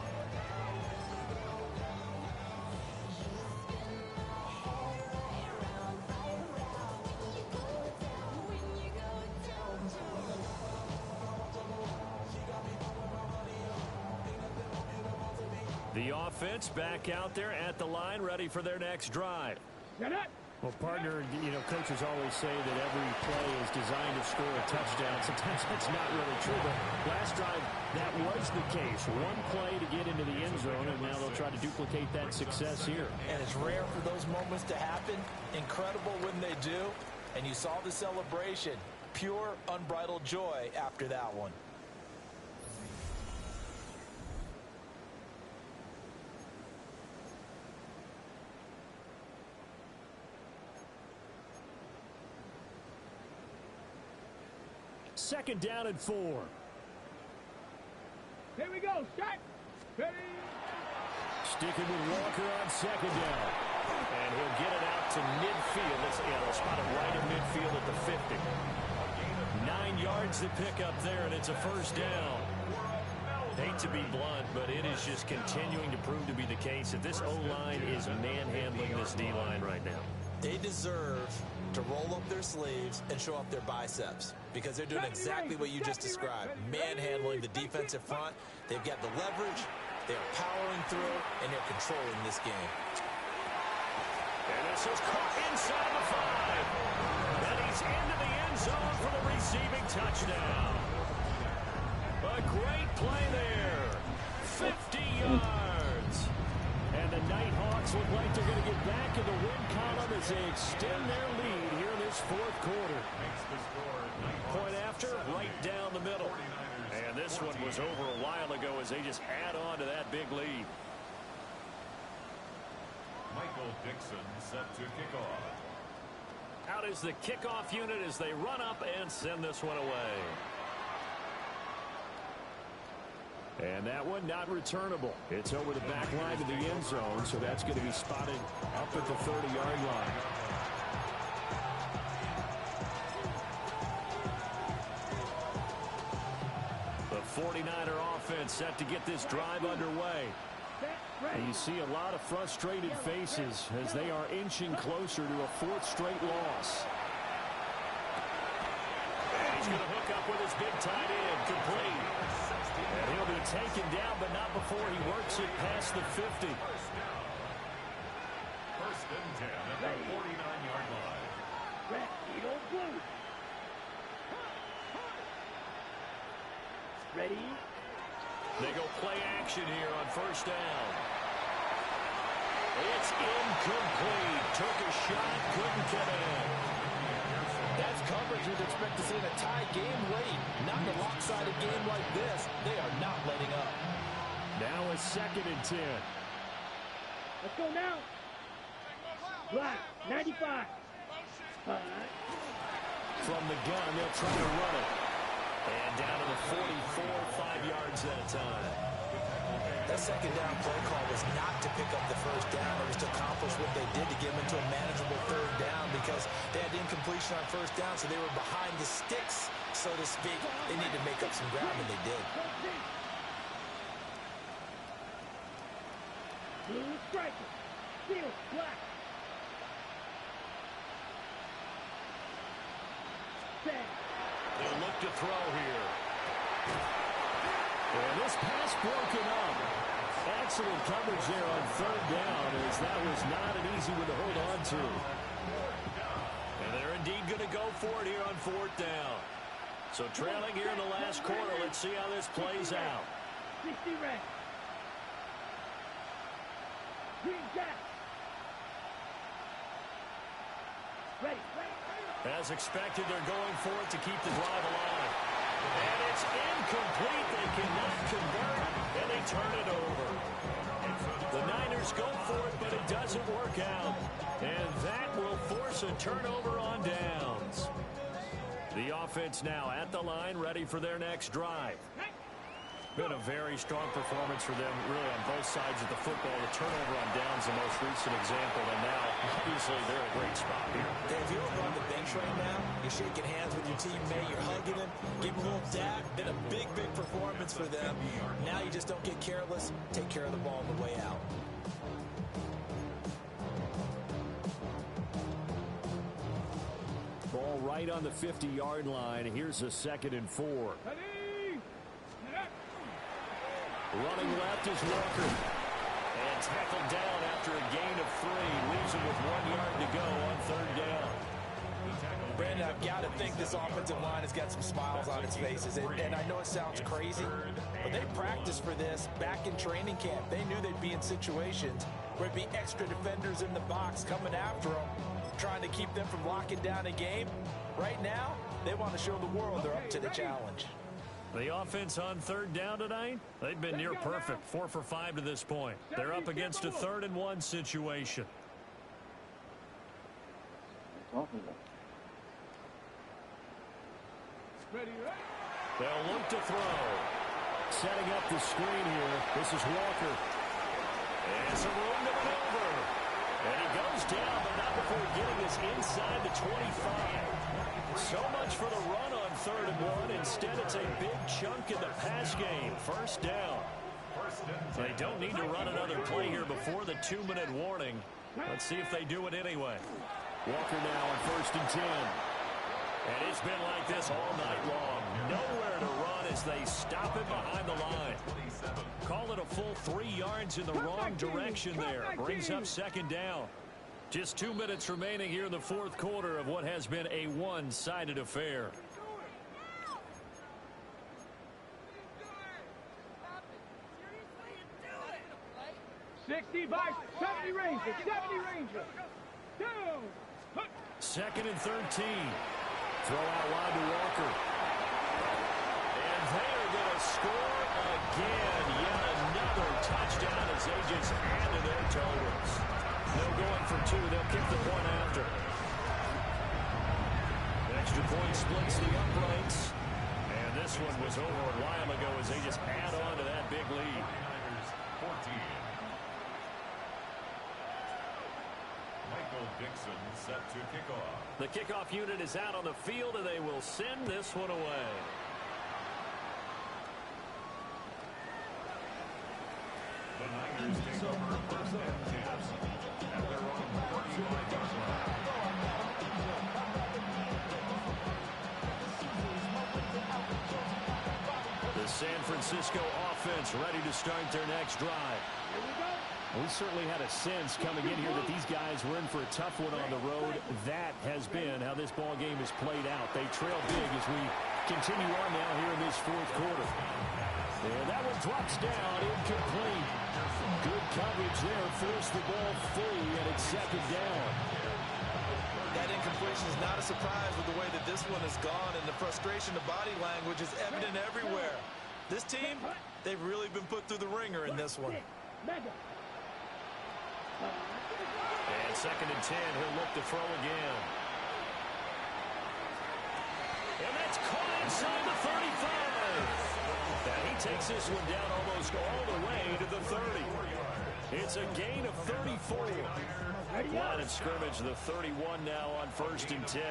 The offense back out there at the line, ready for their next drive.
Well, partner, coaches always say that every play is designed to score a touchdown. Sometimes that's not really true, but last drive, that was the case. One play to get into the end zone, and now they'll try to duplicate that success here.
And it's rare for those moments to happen. Incredible when they do. And you saw the celebration. Pure, unbridled joy after that one.
Second down and 4.
Here we go. Shot. Ready.
Sticking with Walker on 2nd down. And he'll get it out to midfield. They'll spot it right in midfield at the 50. 9 yards to pick up there, and it's a 1st down. Hate to be blunt, but it is just continuing to prove to be the case that this O-line is manhandling this D-line right now.
They deserve to roll up their sleeves and show up their biceps because they're doing exactly what you just described, manhandling the defensive front. They've got the leverage, they're powering through, and they're controlling this game.
And this is caught inside the 5. And he's into the end zone for the receiving touchdown. A great play there. 50 yards. And the Nighthawks look like they're going to get back in the win column as they extend their lead here in this 4th quarter. Point after, right down the middle. And this one was over a while ago as they just add on to that big lead.
Michael Dixon set to kick off.
Out is the kickoff unit as they run up and send this one away. And that one not returnable. It's over the back line of the end zone, so that's going to be spotted up at the 30-yard line. The 49er offense set to get this drive underway. And you see a lot of frustrated faces as they are inching closer to a 4th straight loss. And he's going to hook up with his big tight end, complete. And he'll be taken down, but not before he works it past the 50.
1st and 10 at the 49-yard line.
Red, Eagle, blue. Ready.
They go play action here on 1st down. It's incomplete. Took a shot, couldn't get in.
That's coverage you'd expect to see in a tie game late. Not in a lopsided game like this. They are not letting up.
Now a 2nd and 10.
Let's go now. Black, 95.
From the gun, they'll try to run it. And down to the 44, 5 yards at a time.
That second down play call was not to pick up the first down. It was to accomplish what they did to get them into a manageable third down because they had incompletion on first down, so they were behind the sticks, so to speak. They needed to make up some ground, and they did.
Blue striker. Steel black.
They'll look to throw here. And this pass broken up. Excellent coverage there on third down, as that was not an easy one to hold on to. And they're indeed going to go for it here on fourth down. So trailing here in the last quarter. Let's see how this plays out.
60 red. Green jack. Ready.
As expected, they're going for it to keep the drive alive. And it's incomplete. They cannot convert, and they turn it over. The Niners go for it, but it doesn't work out. And that will force a turnover on downs. The offense now at the line, ready for their next drive. Been a very strong performance for them, really, on both sides of the football. The turnover on downs, the most recent example, and now, obviously, they're in a great spot here.
If you're over on the bench right now, you're shaking hands with your teammate, you're hugging him, give him a little dab. Been a big, big performance for them. Now you just don't get careless. Take care of the ball on the way out.
Ball right on the 50-yard line. Here's a 2nd and 4. Running left is Walker. And tackled down after a gain of 3. Leaves him with 1 yard to go on third down.
Brandon, I've got to think this offensive line has got some smiles on its faces. And I know it sounds crazy, but they practiced for this back in training camp. They knew they'd be in situations where it'd be extra defenders in the box coming after them, trying to keep them from locking down a game. Right now, they want to show the world they're up to the challenge.
The offense on third down tonight, they've been near perfect. 4 for 5 to this point. They're up against a 3rd and 1 situation. They'll look to throw. Setting up the screen here. This is Walker. And some room to maneuver. And he goes down, but not before getting this inside the 25. So much for the run on 3rd and 1. Instead, it's a big chunk in the pass game. First down. They don't need to run another play here before the 2-minute warning. Let's see if they do it anyway. Walker now on 1st and 10. And it's been like this all night long. Nowhere to run as they stop it behind the line. Call it a full 3 yards in the wrong direction there. Brings up 2nd down. Just 2 minutes remaining here in the 4th quarter of what has been a one-sided affair.
By 70 Rangers. 70 Rangers. Down.
2nd and 13. Throw out wide to Walker. And they are going to score again. Yet another touchdown as they just added their totals. No going for 2. They'll kick the point after. Extra point splits the uprights. And this one was over a while ago as they just add on to that big lead.
14. Michael Dixon set to kick off.
The kickoff unit is out on the field, and they will send this one away.
The Niners take over 1st and 10 at their own 35-yard line.
The San Francisco offense ready to start their next drive. We certainly had a sense coming in here that these guys were in for a tough one on the road. That has been how this ball game has played out. They trail big as we continue on now here in this 4th quarter. And that one drops down, incomplete. Good coverage there, forced the ball free, and it's 2nd down.
That incompletion is not a surprise with the way that this one has gone, and the frustration, the body language is evident everywhere. This team, they've really been put through the ringer in this one.
And 2nd and 10, he'll look to throw again. And that's caught inside the 35. And he takes this one down almost all the way to the 30. It's a gain of 34. Line of scrimmage, the 31 now on 1st and 10.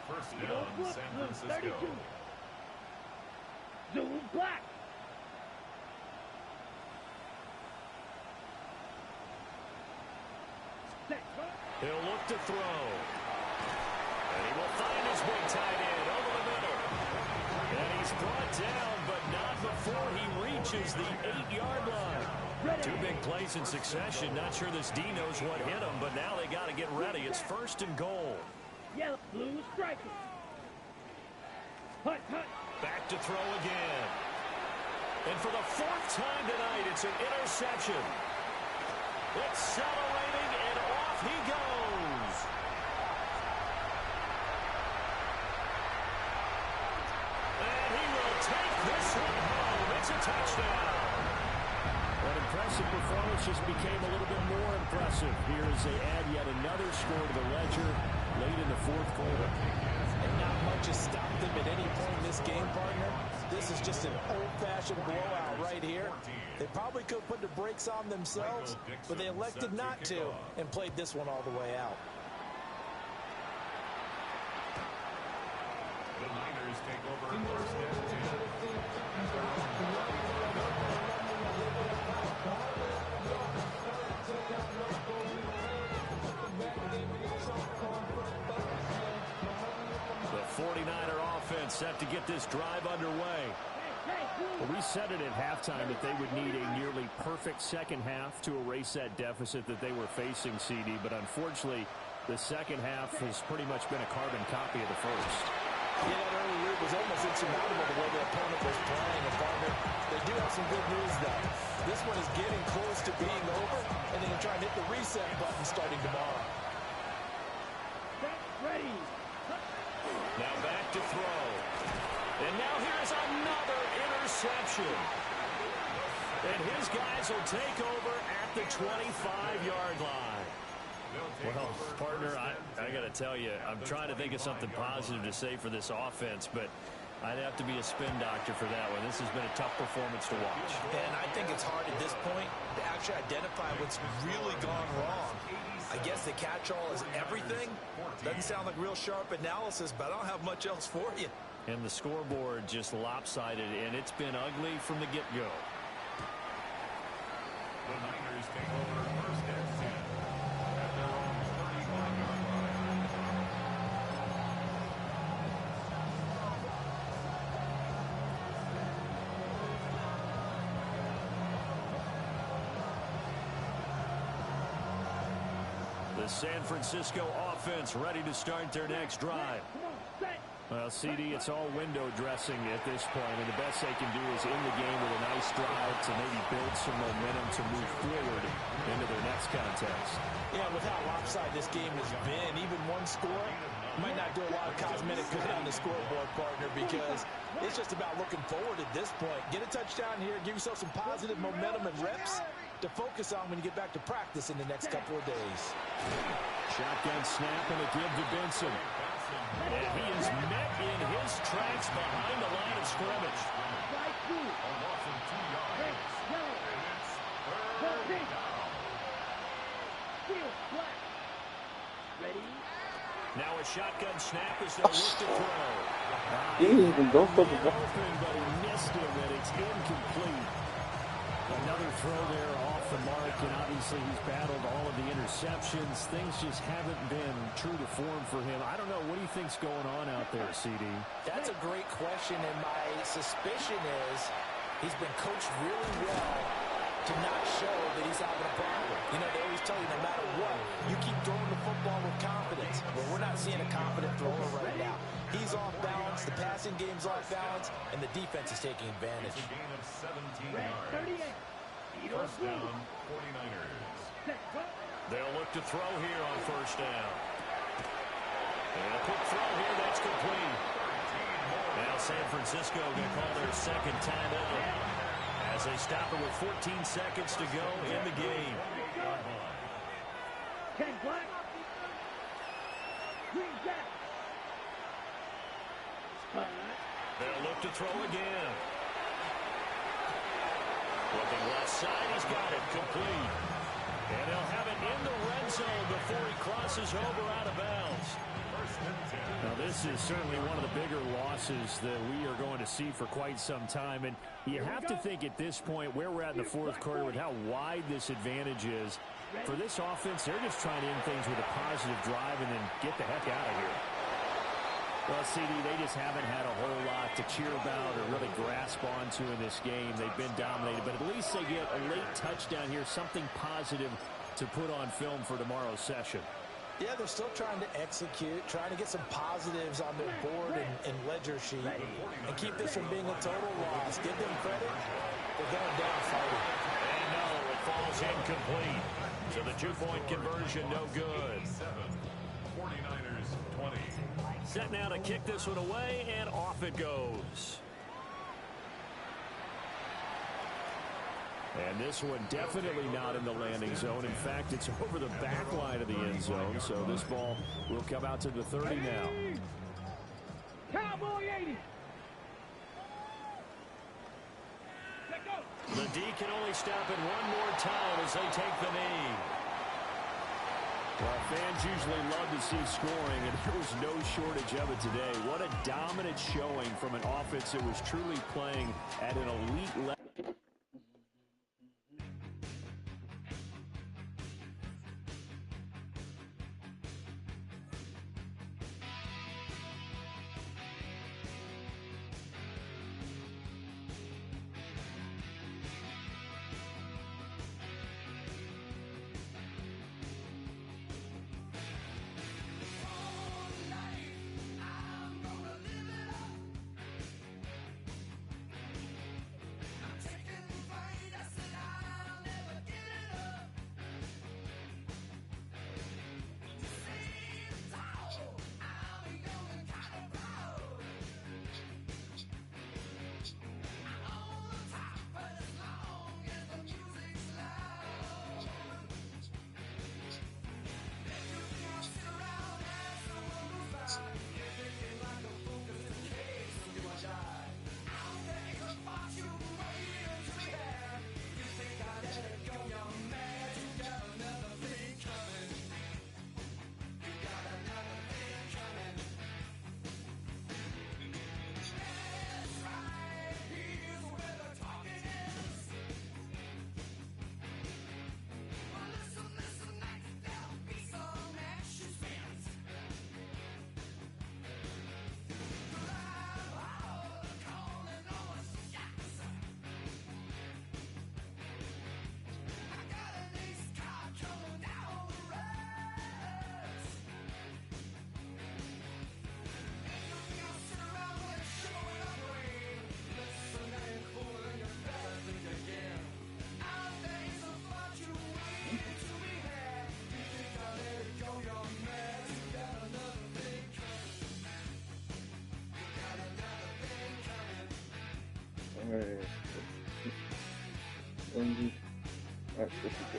First down, San Francisco.
Zoom black.
He'll look to throw. And he will find his big tight end over the middle. And he's brought down, but not before he reaches the 8-yard line. 2 big plays in succession. Not sure this D knows what hit him, but now they got to get ready. It's 1st and goal.
Yellow, blue, striking. Hut, hut.
Back to throw again. And for the 4th time tonight, it's an interception. Accelerating, and off he goes. And he will take this one home. It's a touchdown. That impressive performance just became a little bit more impressive here as they add yet another score to the ledger late in the 4th quarter.
And not much has stopped them at any point in this game, partner. This is just an old-fashioned blowout right here. They probably could have put the brakes on themselves, but they elected not to and played this one all the way out.
The Niners take over 1st and 10.
The 49er offense set to get this drive underway. Well, we said it at halftime that they would need a nearly perfect second half to erase that deficit that they were facing, CD, but unfortunately the second half has pretty much been a carbon copy of the first.
Yeah, that early lead was almost insurmountable the way the opponent was playing. And partner, they do have some good news, though. This one is getting close to being over, and they can try and hit the reset button starting tomorrow.
Ready.
Now back to throw. And now here's another interception. And his guys will take over at the 25-yard line. Well, partner, I got to tell you, I'm trying to think of something positive to say for this offense, but I'd have to be a spin doctor for that one. This has been a tough performance to watch.
And I think it's hard at this point to actually identify what's really gone wrong. I guess the catch-all is everything. Doesn't sound like real sharp analysis, but I don't have much else for you.
And the scoreboard just lopsided, and it's been ugly from the get-go.
The Niners take over 1st and 10 at their own 31-yard line.
The San Francisco offense ready to start their next drive. Well, CD, it's all window dressing at this point, and the best they can do is end the game with a nice drive to maybe build some momentum to move forward into their next contest.
Yeah, with how lopsided this game has been, even one score might not do a lot of cosmetic good on the scoreboard, partner, because it's just about looking forward at this point. Get a touchdown here, give yourself some positive momentum and reps to focus on when you get back to practice in the next couple of days.
Shotgun snap and a give to Benson. And he is met in his tracks behind the line of scrimmage.
A loss of 2 yards. And it's 3rd down.
Now a shotgun snap as they look to throw.
He didn't even go for the ball.
Open, but he missed him, and it's incomplete. Another throw there off the mark, and obviously he's battled all of the interceptions. Things just haven't been true to form for him. I don't know. What do you think's going on out there, CD?
That's a great question, and my suspicion is he's been coached really well to not show that he's having a problem. You know, they always tell you no matter what, you keep throwing the football with confidence. Well, we're not seeing a confident thrower right now. He's off balance, the passing game's off balance, and the defense is taking advantage.
It's a gain of 17 yards. First down, 49ers.
They'll look to throw here on first down. And a quick throw here, that's complete. Now San Francisco going to call their second timeout as they stop it with 14 seconds to go in the game.
Ken Black. Green Jack.
They'll look to throw again. Looking left side, he's got it complete. And they'll have it in the red zone before he crosses over out of bounds. Now, this is certainly one of the bigger losses that we are going to see for quite some time. And you have to think at this point where we're at in the fourth quarter with how wide this advantage is. For this offense, they're just trying to end things with a positive drive and then get the heck out of here. Well, CD, they just haven't had a whole lot to cheer about or really grasp onto in this game. They've been dominated, but at least they get a late touchdown here, something positive to put on film for tomorrow's session.
Yeah, they're still trying to execute, trying to get some positives on their board and ledger sheet and keep this from being a total loss. Give them credit. They're going down fighting.
And no, it falls incomplete. So the two-point conversion, no good.
49ers 20.
Set now to kick this one away, and off it goes. And this one definitely not in the landing zone. In fact, it's over the back line of the end zone. So this ball will come out to the 30 now.
Cowboy 80.
The D can only stop it one more time as they take the knee. Well, fans usually love to see scoring, and there was no shortage of it today. What a dominant showing from an offense that was truly playing at an elite level.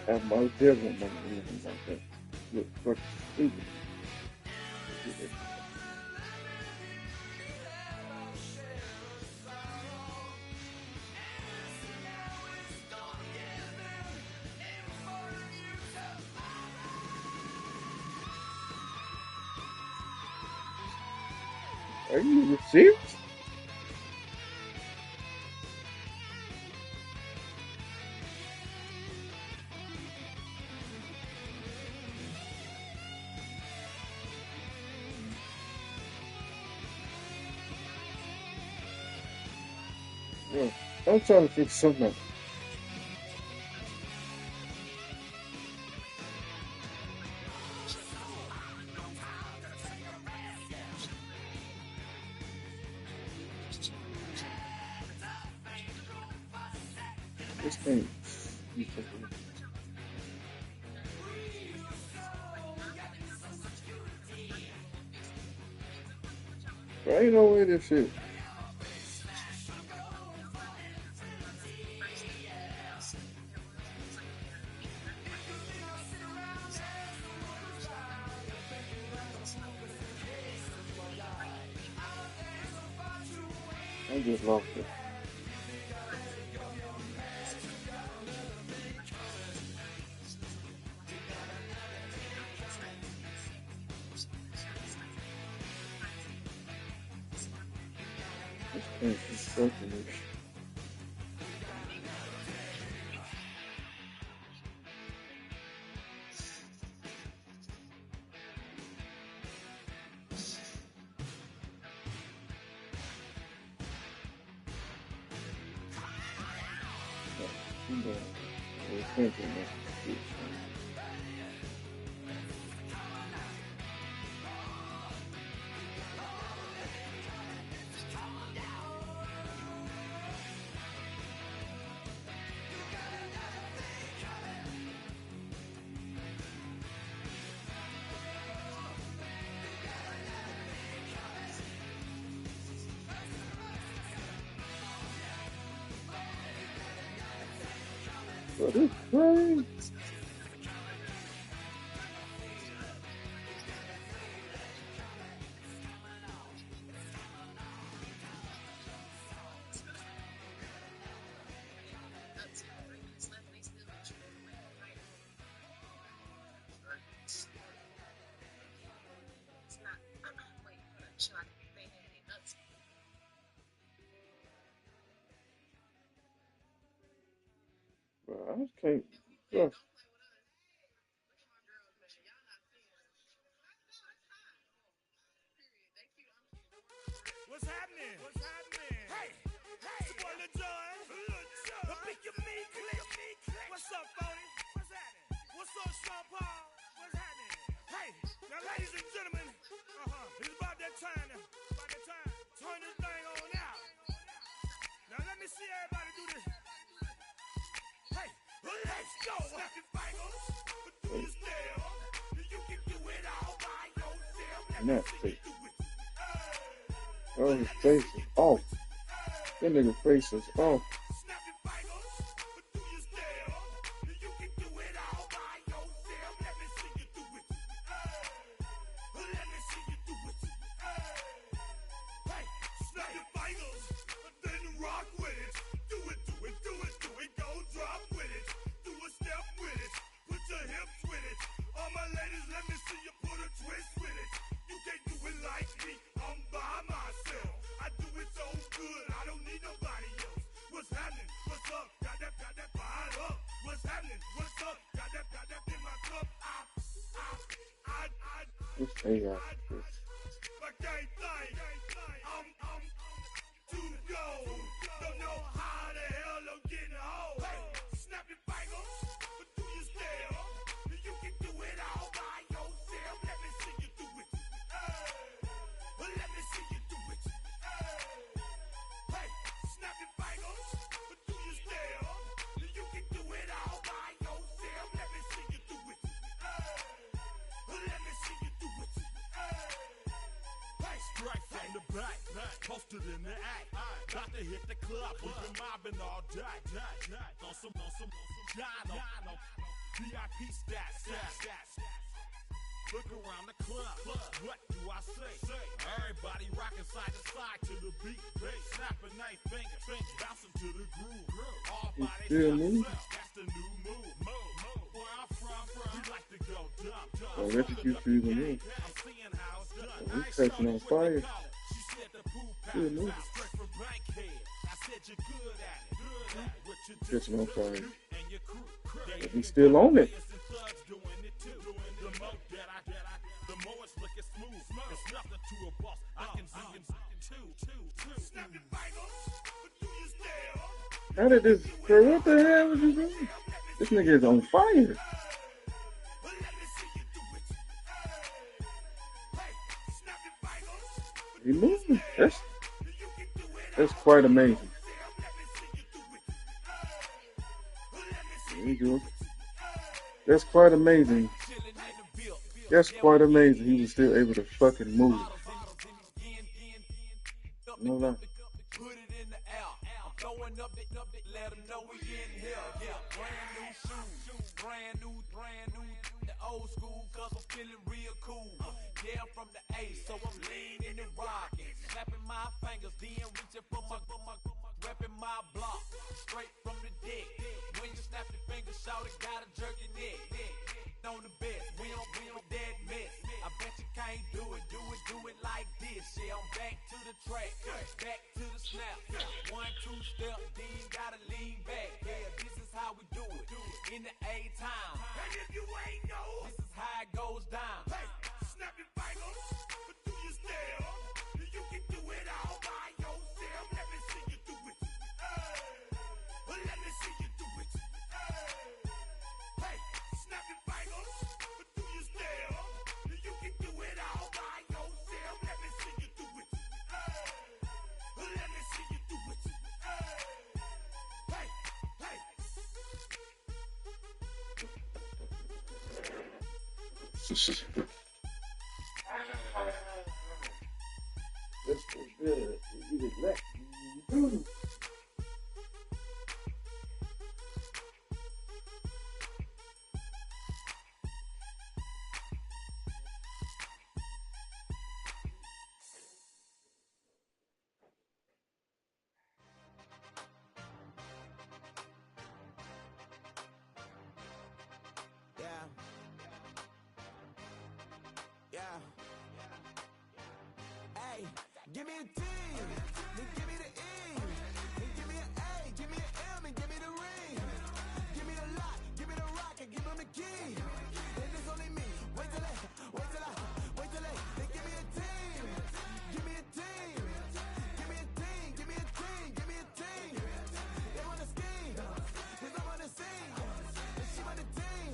I'm out there with my reason like that. Look, fucking stupid. Are you serious? Yeah, I'm trying to fix something. This thing. Right away, this shit. I just lost it. This thing's constructing this. But it's crazy. But I just can't. Yeah.
What's happening? What's happening? Hey, it's your boy Lil Jon. The big your me click. What's up, Phony? What's happening? What's up, Sean Paul? What's happening? Hey, now ladies and gentlemen, it's about that time. Turn this thing on out. Now let me see everybody do this. Hey, let's go. Snap your fingers, but do you still? You can do it all by yourself. Let me see you do it.
Oh, his face is off. That nigga face is off.
Snap your fingers, but do you still? You can do it all by yourself. Let me see you do it. Let me see you do it. Hey, snap your fingers, then rock with it. Do it, do it, do it, do it. Go drop with it. Do a step with it. Put your hips with it. All my ladies, let me see you put a twist with it. You can't do it like me. I'm by myself. I do it so good. I don't need nobody else. What's happening? What's up? Got that fired up. What's happening? What's up? Got that in my cup.
This AI shit.
I can't think. I'm too go. Don't know how the hell I'm getting home. Hey, snap your fingers, but do you still? You can do it all by yourself. Let me see you do it. Let me see you do it. Hey, snap your fingers, but do you still? You can do it all by yourself. Let me see you do it. Let me see you do it. Hey, straight from the back, posted in the act. Got to hit the club, we've been mobbing all day. On some Jono, VIP stats. Look around the club, what do I say? Everybody rocking side to side to the beat. Snapping nice fingers, bouncing to the groove. All by themselves, that's the new move. Where I'm from, we like to go dumb.
Oh, that's what you see the move.
I'm seeing how it's done.
Oh, he's catching on fire.
She said the pool
Good move.
pass straight from Bankhead. I said you're good at it. What you do,
Catching on fire.
and your crew.
But he's still on it.
The more it's looking smooth. It's nothing to a boss. I can see him too. Snap your fingers, but do you still?
How did this, bro, what the hell was he doing? This nigga is on fire.
Let me see you do it. Hey, snap your fingers, but
He moving. That's
you can do it.
that's quite amazing.
Let me see you do it. Let me see
There you go. That's quite amazing. That's quite amazing. He was still able to fucking move. No lie.
Put it in the air. I'm throwing up it, let them know we in here. Yeah, brand new shoes, brand new. The old school, cause I'm feeling real cool. Yeah, I'm from the A, so I'm leaning and rocking.
snapping my fingers, then reaching for my repping my block, straight from the dick. When you snap your fingers, shout it, gotta jerk your neck. On the best, we don't dead mess. I bet you can't do it like this. Yeah, I'm back to the track, back to the snap. 1, 2 step, then gotta lean back. Yeah, this is how we do it in the A time.
And if you ain't know,
This is how it goes down.
hey, snap your fingers, but do you still? You can do it all by yourself. Let me see you do it. Let me see you do it. Hey, snap your fingers, but do you still? You can do it all by yourself. Let me see you do it. Let me see you do it. Hey, hey.
That's so good. You get that.
Yeah. Hey, give me a T, then give me the E, then give me an A, give me an M, and give me the ring. Give me the lock, give me the rock, and give them the key. And it's only me. Wait till they, then give me a team. Give me a team. Give me a team, give me a team, give me a team. They wanna scheme, cause I wanna sing. And she want the team,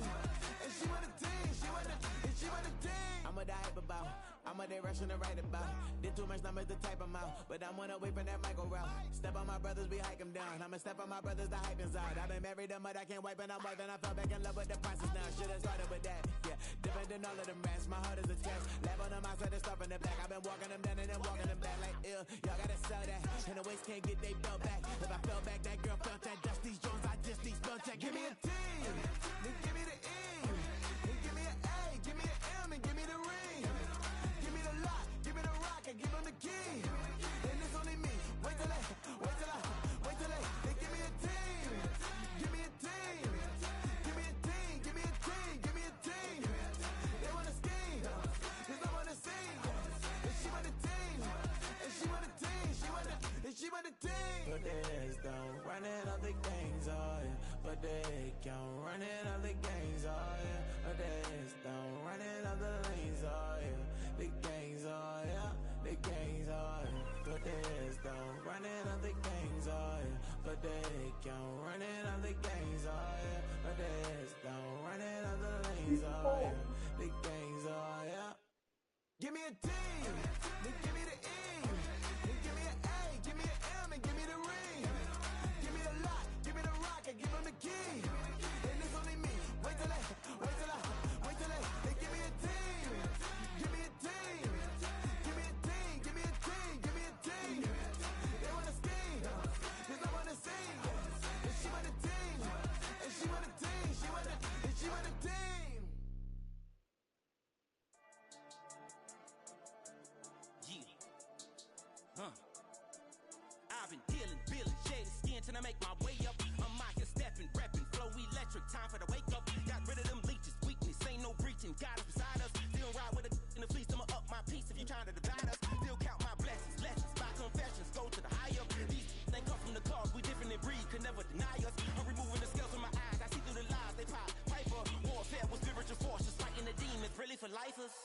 and she want the team, and she want the team. I'm what I hype about, I'm a direction to write about. Did too much numbers to type them out, but I'm one away from that micro route. Step on my brothers, we hike them down. I'ma step on my brothers, the hype inside. I've been married them, but I can't wipe and I'm wiping. I fell back in love with the process now. Should've started with that, yeah. Different than all of them rats, my heart is a test. Lab on them outside and stuff in the back. I've been walking them down and then walking them back like ill. Y'all gotta sell that, and the waist can't get they belt back. If I fell back, that girl felt that. Dust these Jones, I just need spell check. Give me a T, then give me the E, then give me an A, give me an M, and give me the ring. Give me the lock, give me the rock, and give them the key. And it's only me. Wait till they, then give me a team. Give me a team. Give me a team, give me a team, give me a team. They wanna scheme, cause I wanna sing. And she want a team, and she want a team, she want a team. But there's don't running all the gangs, oh yeah. But they can't running all the gangs, oh yeah. But there's don't running all the lanes, oh yeah. The gangs, oh yeah. The gangs, oh yeah. But there's don't running all the gangs, oh yeah. But they can't running all the gangs, oh yeah. But there's don't running all the lanes, oh yeah. The gangs, oh yeah. Give me a T, then give me the E, then give me an A, give me an M, and give me the ring. Give me the lock, give me the rock, and give them the key. And it's only me. Wait till they, then give me a team. Give me a team. Give me a team, give me a team, give me a team. They wanna scheme, cause I wanna sing. And she want a team, and she want a team, and she want a team.
I've been dealing, shaded skin till I make my way up. I'm out here stepping, repping, flow electric, time for the wake up. Got rid of them leeches, weakness, ain't no breaching. God is beside us, still ride with a in the fleece. I'ma up my piece if you trying to divide us. Still count my blessings, lessons, my confessions, go to the higher. These they come from the cause, we different in breed, could never deny us. I'm removing the scales from my eyes, I see through the lies they pop. Piper, warfare with spiritual forces, fighting the demons, really for lifers.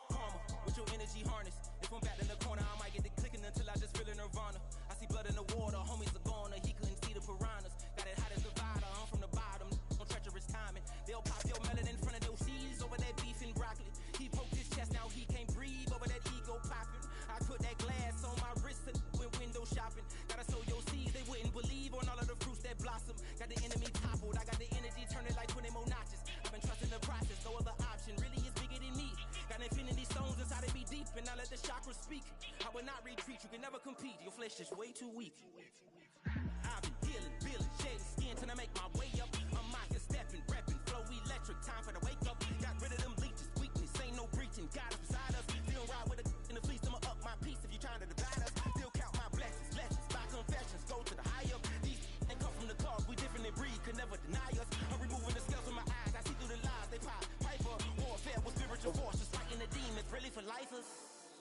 Karma, with your energy harness. If I'm back in the corner, I might get the clicking until I just feel a nirvana. I see blood in the water, homies are gone, he couldn't see the piranhas. Got it hot as divider, I'm from the bottom, no treacherous timing. They'll pop your melon in front of those seeds over that beef and broccoli. He poked his chest, now he can't breathe over that ego popping. I put that glass on my wrist and went window shopping. Gotta sow your seeds, they wouldn't believe on all of the fruits that blossom. Got the enemy toppled, I got the energy turning like 20 more notches. I've been trusting the process, no other option really is bigger than me. Got infinity stones inside of me deep, and I let the chakras speak. I will not retreat, you can never compete, your flesh is way too weak. I've been dealing, shaded skin till I make my way up. I'm out here stepping, repping, flow electric, time for the wake up. Got rid of them leeches, weakness, ain't no breaching. God is beside us, still ride with a in the fleece, I'ma up my piece if you trying to divide for lifers.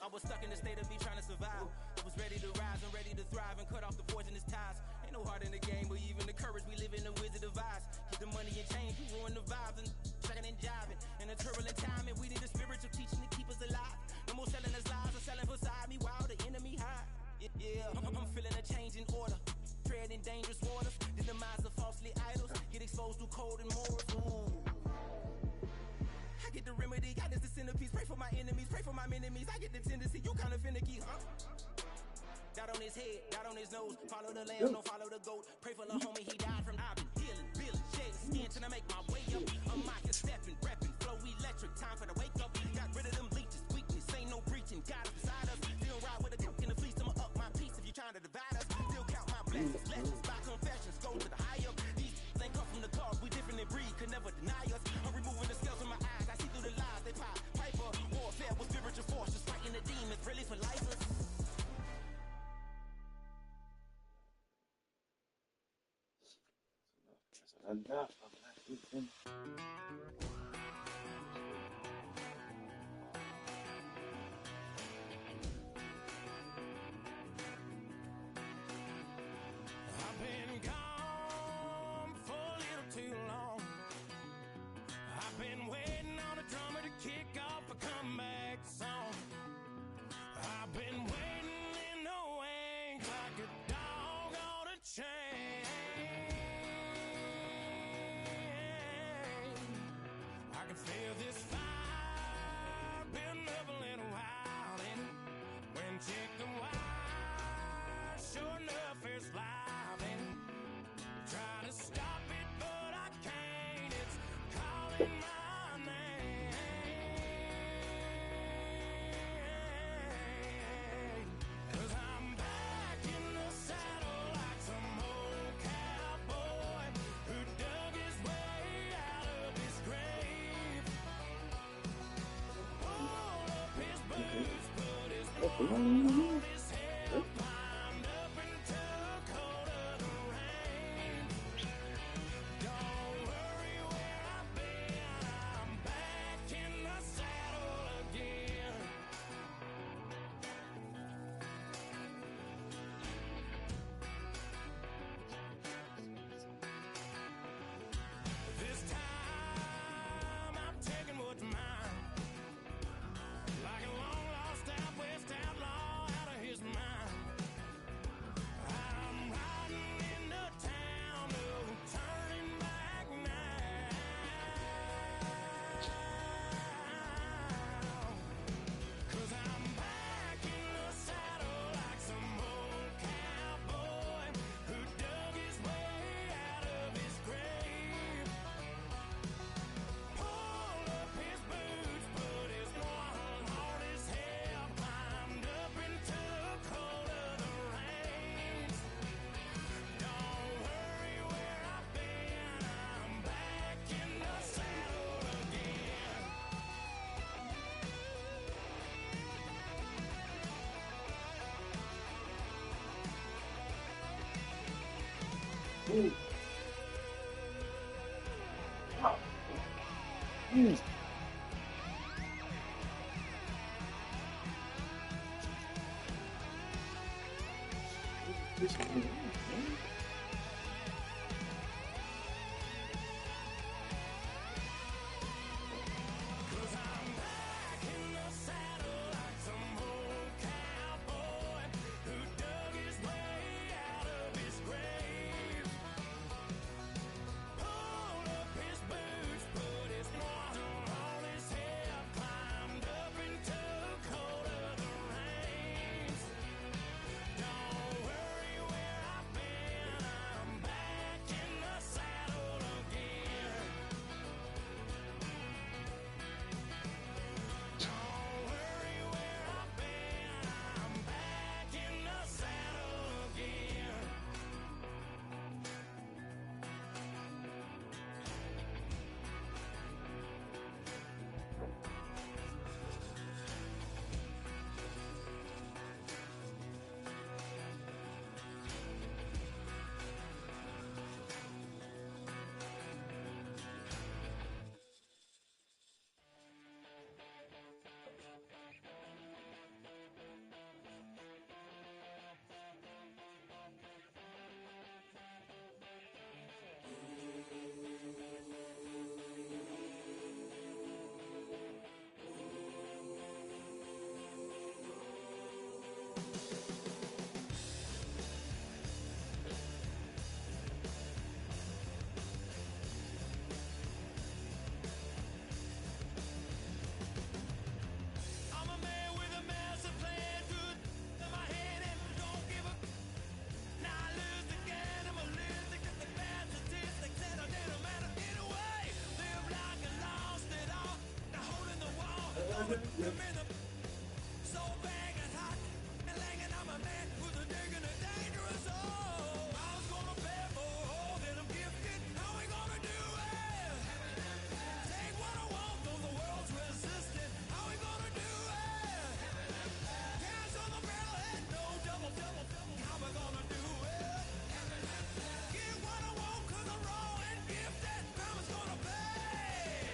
I was stuck in the state of me trying to survive. I was ready to rise and ready to thrive and cut off the poisonous ties. Ain't no heart in the game, but even the courage we live in the wizard of Oz. Get the money and change, we ruin the vibes and sucking and jiving. In a turbulent time, and we need a spiritual teaching to keep us alive. No more selling us lies or selling beside me while the enemy hide. Yeah, I'm feeling a change in order. Treading dangerous waters. The demise of falsely idols. Get exposed through cold and morals. Ooh. I get the remedy, God is the centerpiece. Pray for my enemies, pray for my enemies. I get the tendency, you kinda finicky, huh? Dot on his head, dot on his nose. Follow the lamb, don't follow the goat. Pray for the homie, he died from. I've been healing, feeling, shedding skin till I make my way up. I'm mocking, stepping, repping, flow electric. Time for the wake up. Got rid of them leeches, weakness, ain't no breaching. God is beside us. Still ride with a cook in the fleece. I'ma up my piece if you trying to divide us. Still count my blessings, lessons by confessions. Go to the high up. These ain't come from the cause. We different in breed, could never deny us. I'm removing the scales from my eyes. I see through the lies they pop. Piper, warfare with spiritual force. Just fighting the demons, really for lifers.
Enough of that weekend.
I've been gone for a little too long. I've been waiting on a drummer to kick off a comeback song. I've been waiting in the wings like a dog on a chain. I can feel this fire building up a little while in it. When chicken wire, sure enough, it's live in it. Try to stop it, but I can't. It's calling my name. 'Cause I'm back in the saddle like some old cowboy who dug his way out of his grave. Pulled up his boots, put his one on his head, climbed up and took hold of the reins. Don't worry where I've been, I'm back in the saddle again. This time I'm taking what's mine. Like a long lost out west outlaw out of his mind. I'm riding into town, no turning back now. 'Cause I'm back in the saddle like some old cowboy who dug his way out of his grave. Pulled up his boots, put his one on his head, climbed up and took hold of the reins. Don't worry where I've been, I'm back in the saddle again.
Ooh. Mm. This is good.
Cause I'm back in the saddle like some old cowboy who dug his way out of his grave. Pulled up his boots, put his one So bang and hot, and langing I'm a man with a dig and a dangerous soul. I was gonna pay for all that I'm gifted. How we gonna do it? Take what I want, though the world's resistant. How we gonna do it? Cash on the barrel head, no double. How we gonna do it? Get what I want, 'cause I'm raw and gifted. Grandma's gonna pay.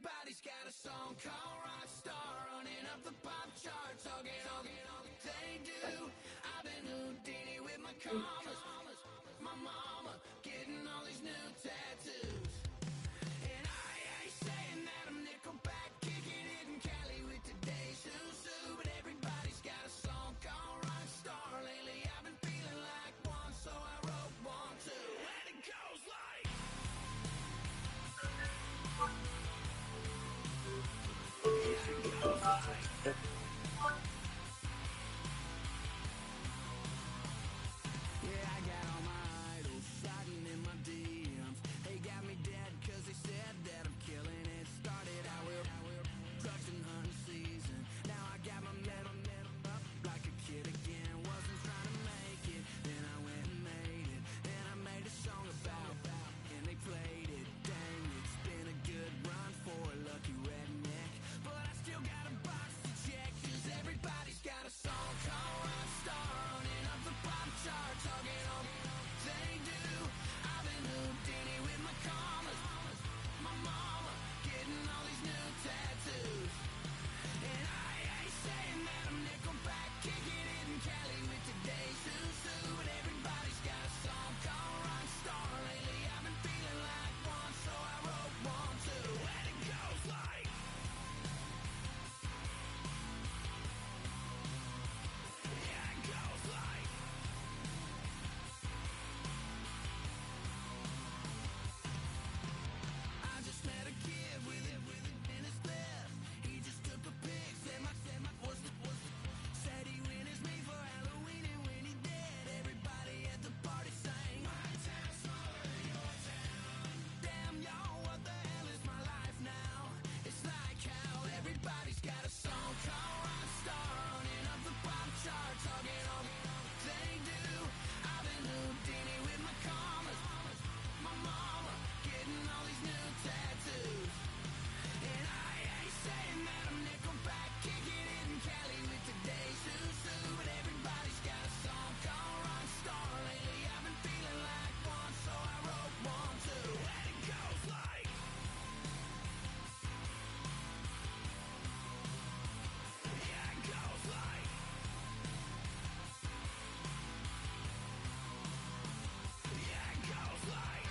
Everybody's got a song called Rockstar, running up the pop charts, talking all they do. I've been Houdini with my commas, my mama getting all these new tattoos. And I ain't saying that I'm Nickelback, kicking it in Cali with today's Susu, but everybody's got a song called Rockstar. Lately I've been feeling like one, so I wrote one too. And it goes like yeah, I got all my idols sliding in my DMs. They got me dead cause they said that I'm killing it. Started out with drugs and hunting season. Now I got my metal up like a kid again. Wasn't trying to make it, then I went and made it. Then I made a song about and they played it. Dang, it's been a good run for a lucky redneck, but I still got a box to check. Cause everybody's got a song called Rockstar, running up the pop chart, talking all they do. I've been Houdini with my commas, my mama getting all these new tattoos. And I ain't saying that I'm Nickelback, kicking it in Cali with today's Susu, but everybody's got a song called Rockstar. Lately I've been feeling like one, so I wrote one too. And it goes like yeah, it goes like I just met a kid with it in his left. He just took a pic, said my said he witnessed me for Halloween, and when he did, everybody at the party sang my town smaller than your town. Damn y'all, what the hell is my life now? It's like how everybody's got a song called Rockstar, running up the pop chart, talking all they do. I've been Houdini with my commas, my mama getting all these new tattoos. And I ain't saying that I'm Nickelback, kicking it in Cali with today's Susu, but everybody's got a song called Rockstar. Lately I've been feeling like one, so I wrote one too. And it goes like yeah, it goes like yeah, it goes like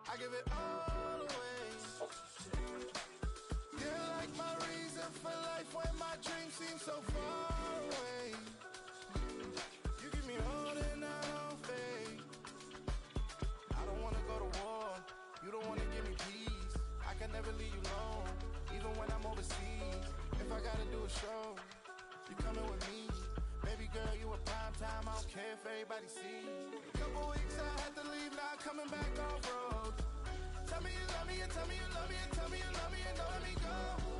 I give it all away. You're like my reason for life when my dreams seem so far away. You give me holding out faith. I don't wanna go to war. You don't wanna give me peace. I can never leave you alone, even when I'm overseas. If I gotta do a show, you coming with me. Baby girl, you a prime time. I don't care if everybody sees. Couple weeks I had to leave, now coming back off road. Tell me you love me and tell me you love me and tell me you love me and don't let me go.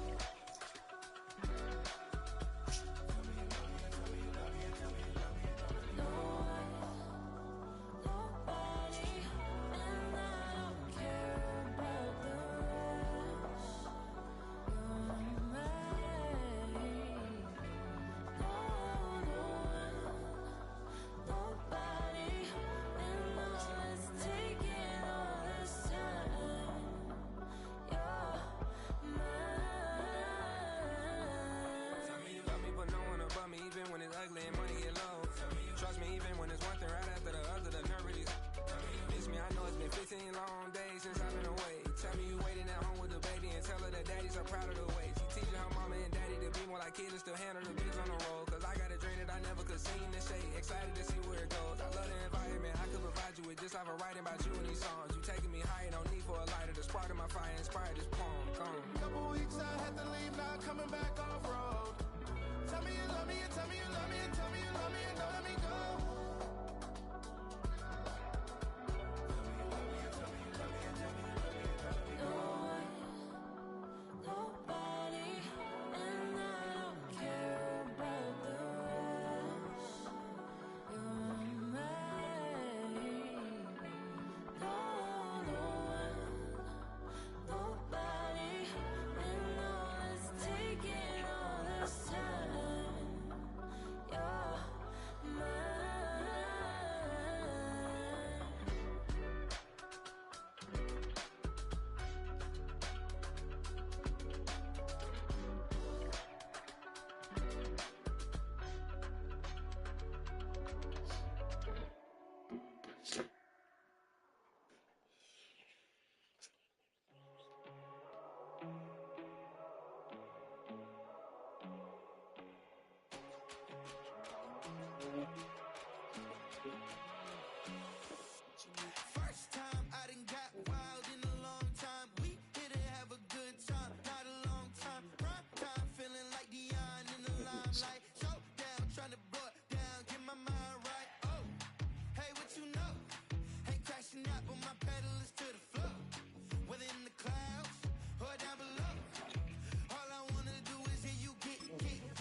Long days since I've been away. Tell me you waiting at home with the baby and tell her that daddy's so proud of the way. She teaching her mama and daddy to be more like kids and still handle the biz on the road. Cause I got a dream that I never could see in the shade. Excited to see where it goes. I love the environment. I could provide you with just off of writing about you in these songs. You taking me higher, no need for a lighter. The spark of my fire inspired this poem. Come.
Couple weeks I had to leave.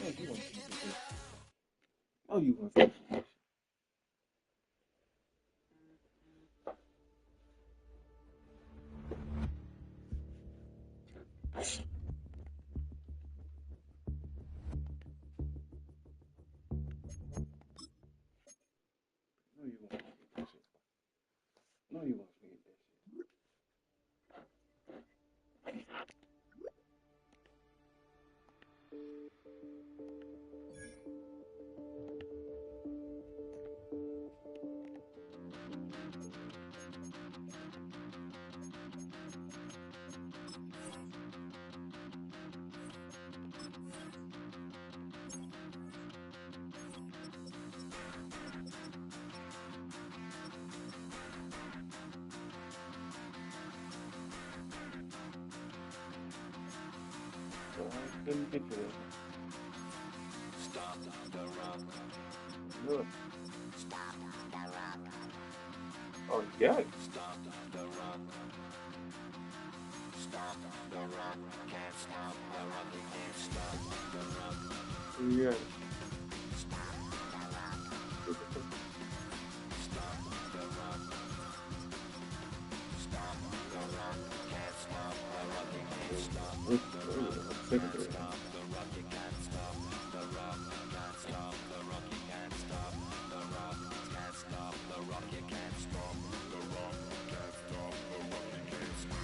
Man, you want to finish this. Oh, you want to finish this. No, you want to forget that shit. No, you want to forget that shit. So I couldn't picture that.
Stop the rock.
Look.
Stop the rock.
Oh, you got it.
Stop the rock. Stop the rock. Can't stop the rock. You can't stop the rock.
You got it.
Stop the rock. Stop the rock. Stop the rock. Can't stop the rock. You can't stop the rock. Can't stop the rock. You can't stop the rock. Can't stop the rock. You can't stop the rock. Can't stop the rock. You can't stop the rock. Can't stop the rock. You can't stop.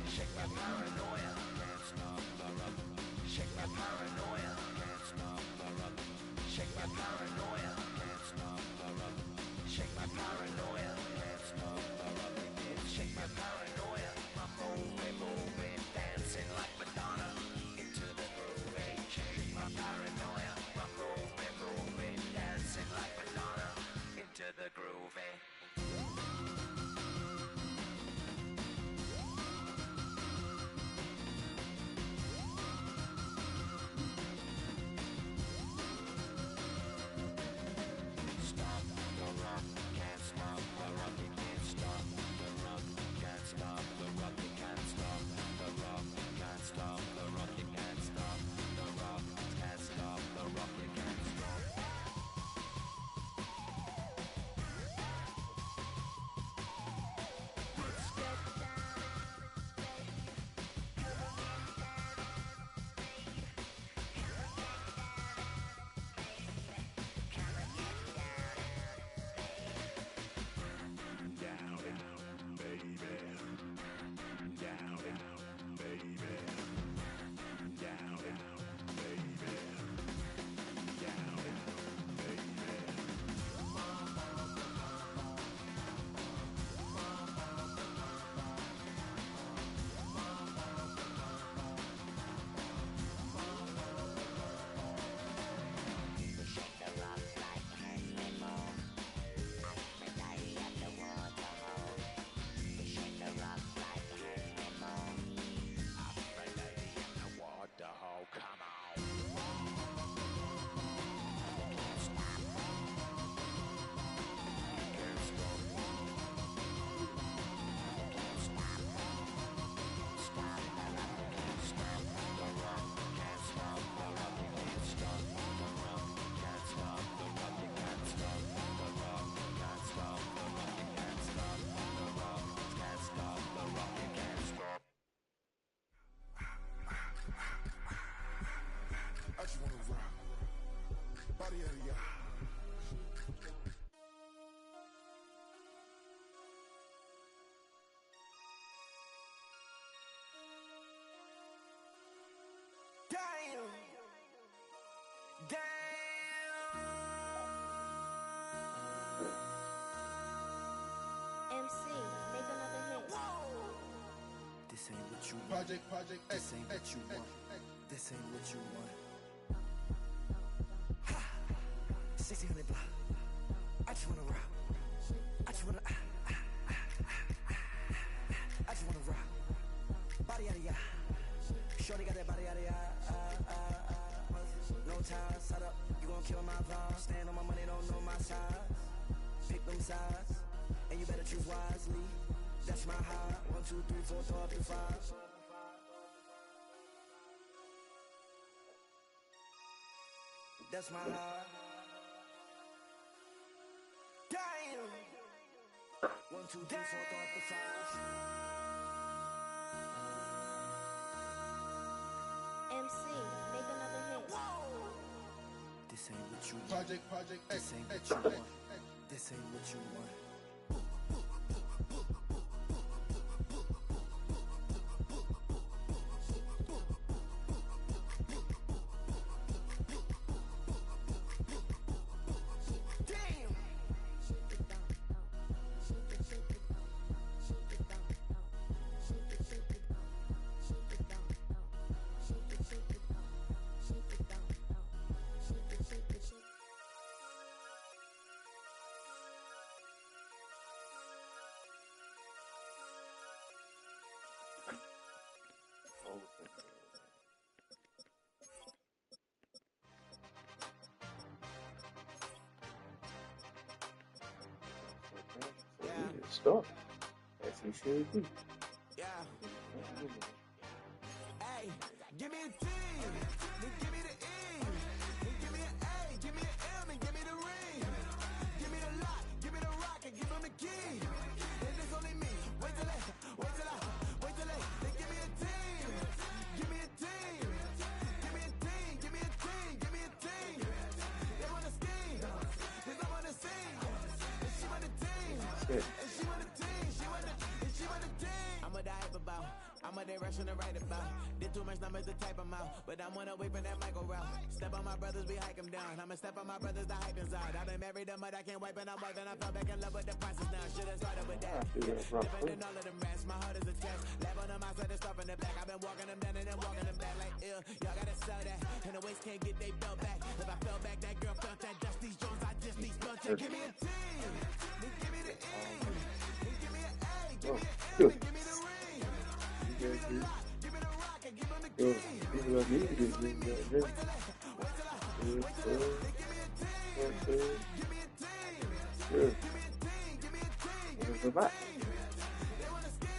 Shake my paranoia. Can't stop the rock. Shake my paranoia. Can't stop the rock. Shake my paranoia. Can't stop the rock. Shake my paranoia. Can't stop the rock. Shake my paranoia. I'm moving, dancing like Madonna into the groove. Shake my paranoia. I'm moving, dancing like Madonna into the groove. Stop the rock, can't stop the rock, you can't stop the rock, can't stop the rock, you can't stop the rock, can't stop the rock, you can't stop the rock, can't stop the rock, you can't stop. I just wanna rock, body out of y'all. Damn.
MC, make another hit.
This ain't what you want.
Project
This
X,
ain't what
X,
you
X,
want.
X.
This ain't what you want. Ha! 1600 block. I just wanna rock. I just wanna. I just wanna rock. Body out of ya. Shorty got that body out of ya. No time, set up. You gon' kill my vibe. Stand on my money, don't know my them sides, and you better choose wisely. That's my high. 1, 2, 3, 4, throw up to 5. That's my high. Damn. 1, 2, 3, 4, throw up to 5.
MC, make another hit.
This ain't what you want.
Project
This ain't what you want. This ain't what you want.
Stop. As he should be.
Yeah. Hey, give me a T, then give me the E, then give me an A, give me an M, and give me the ring. Give me the lock, give me the rock, and give him the key. And it's only me. Wait till they, then give me a team. Give me a team. Give me a team, give me a team, give me a team. They wanna scheme, 'cause I wanna sing. And she want a team. And she want a team, she want a team. I'm a die about, I'm a direction to write about. Did too much numbers to type them out, but I'm on away from that Michael route. Step on my brothers, we hike them down. I'ma step on my brothers, the hype inside. I've been married them, but I can't wipe and I'm wiping. I fell back in love with the process now. Should've started with that. Different than all of them rats, my heart is a test. Lab on them outside, and stuff in the back. I've been walking them down and then walking them back like ill. Y'all gotta sell that, and the waist can't get they belt back. If I fell back, that girl felt that. Just these Jones, I just need spell check. Give me a team, then give me the E, then give me an A, give me an M, and give me the ring. Give me the lock, give me the rock, and give him the key. Give me a team.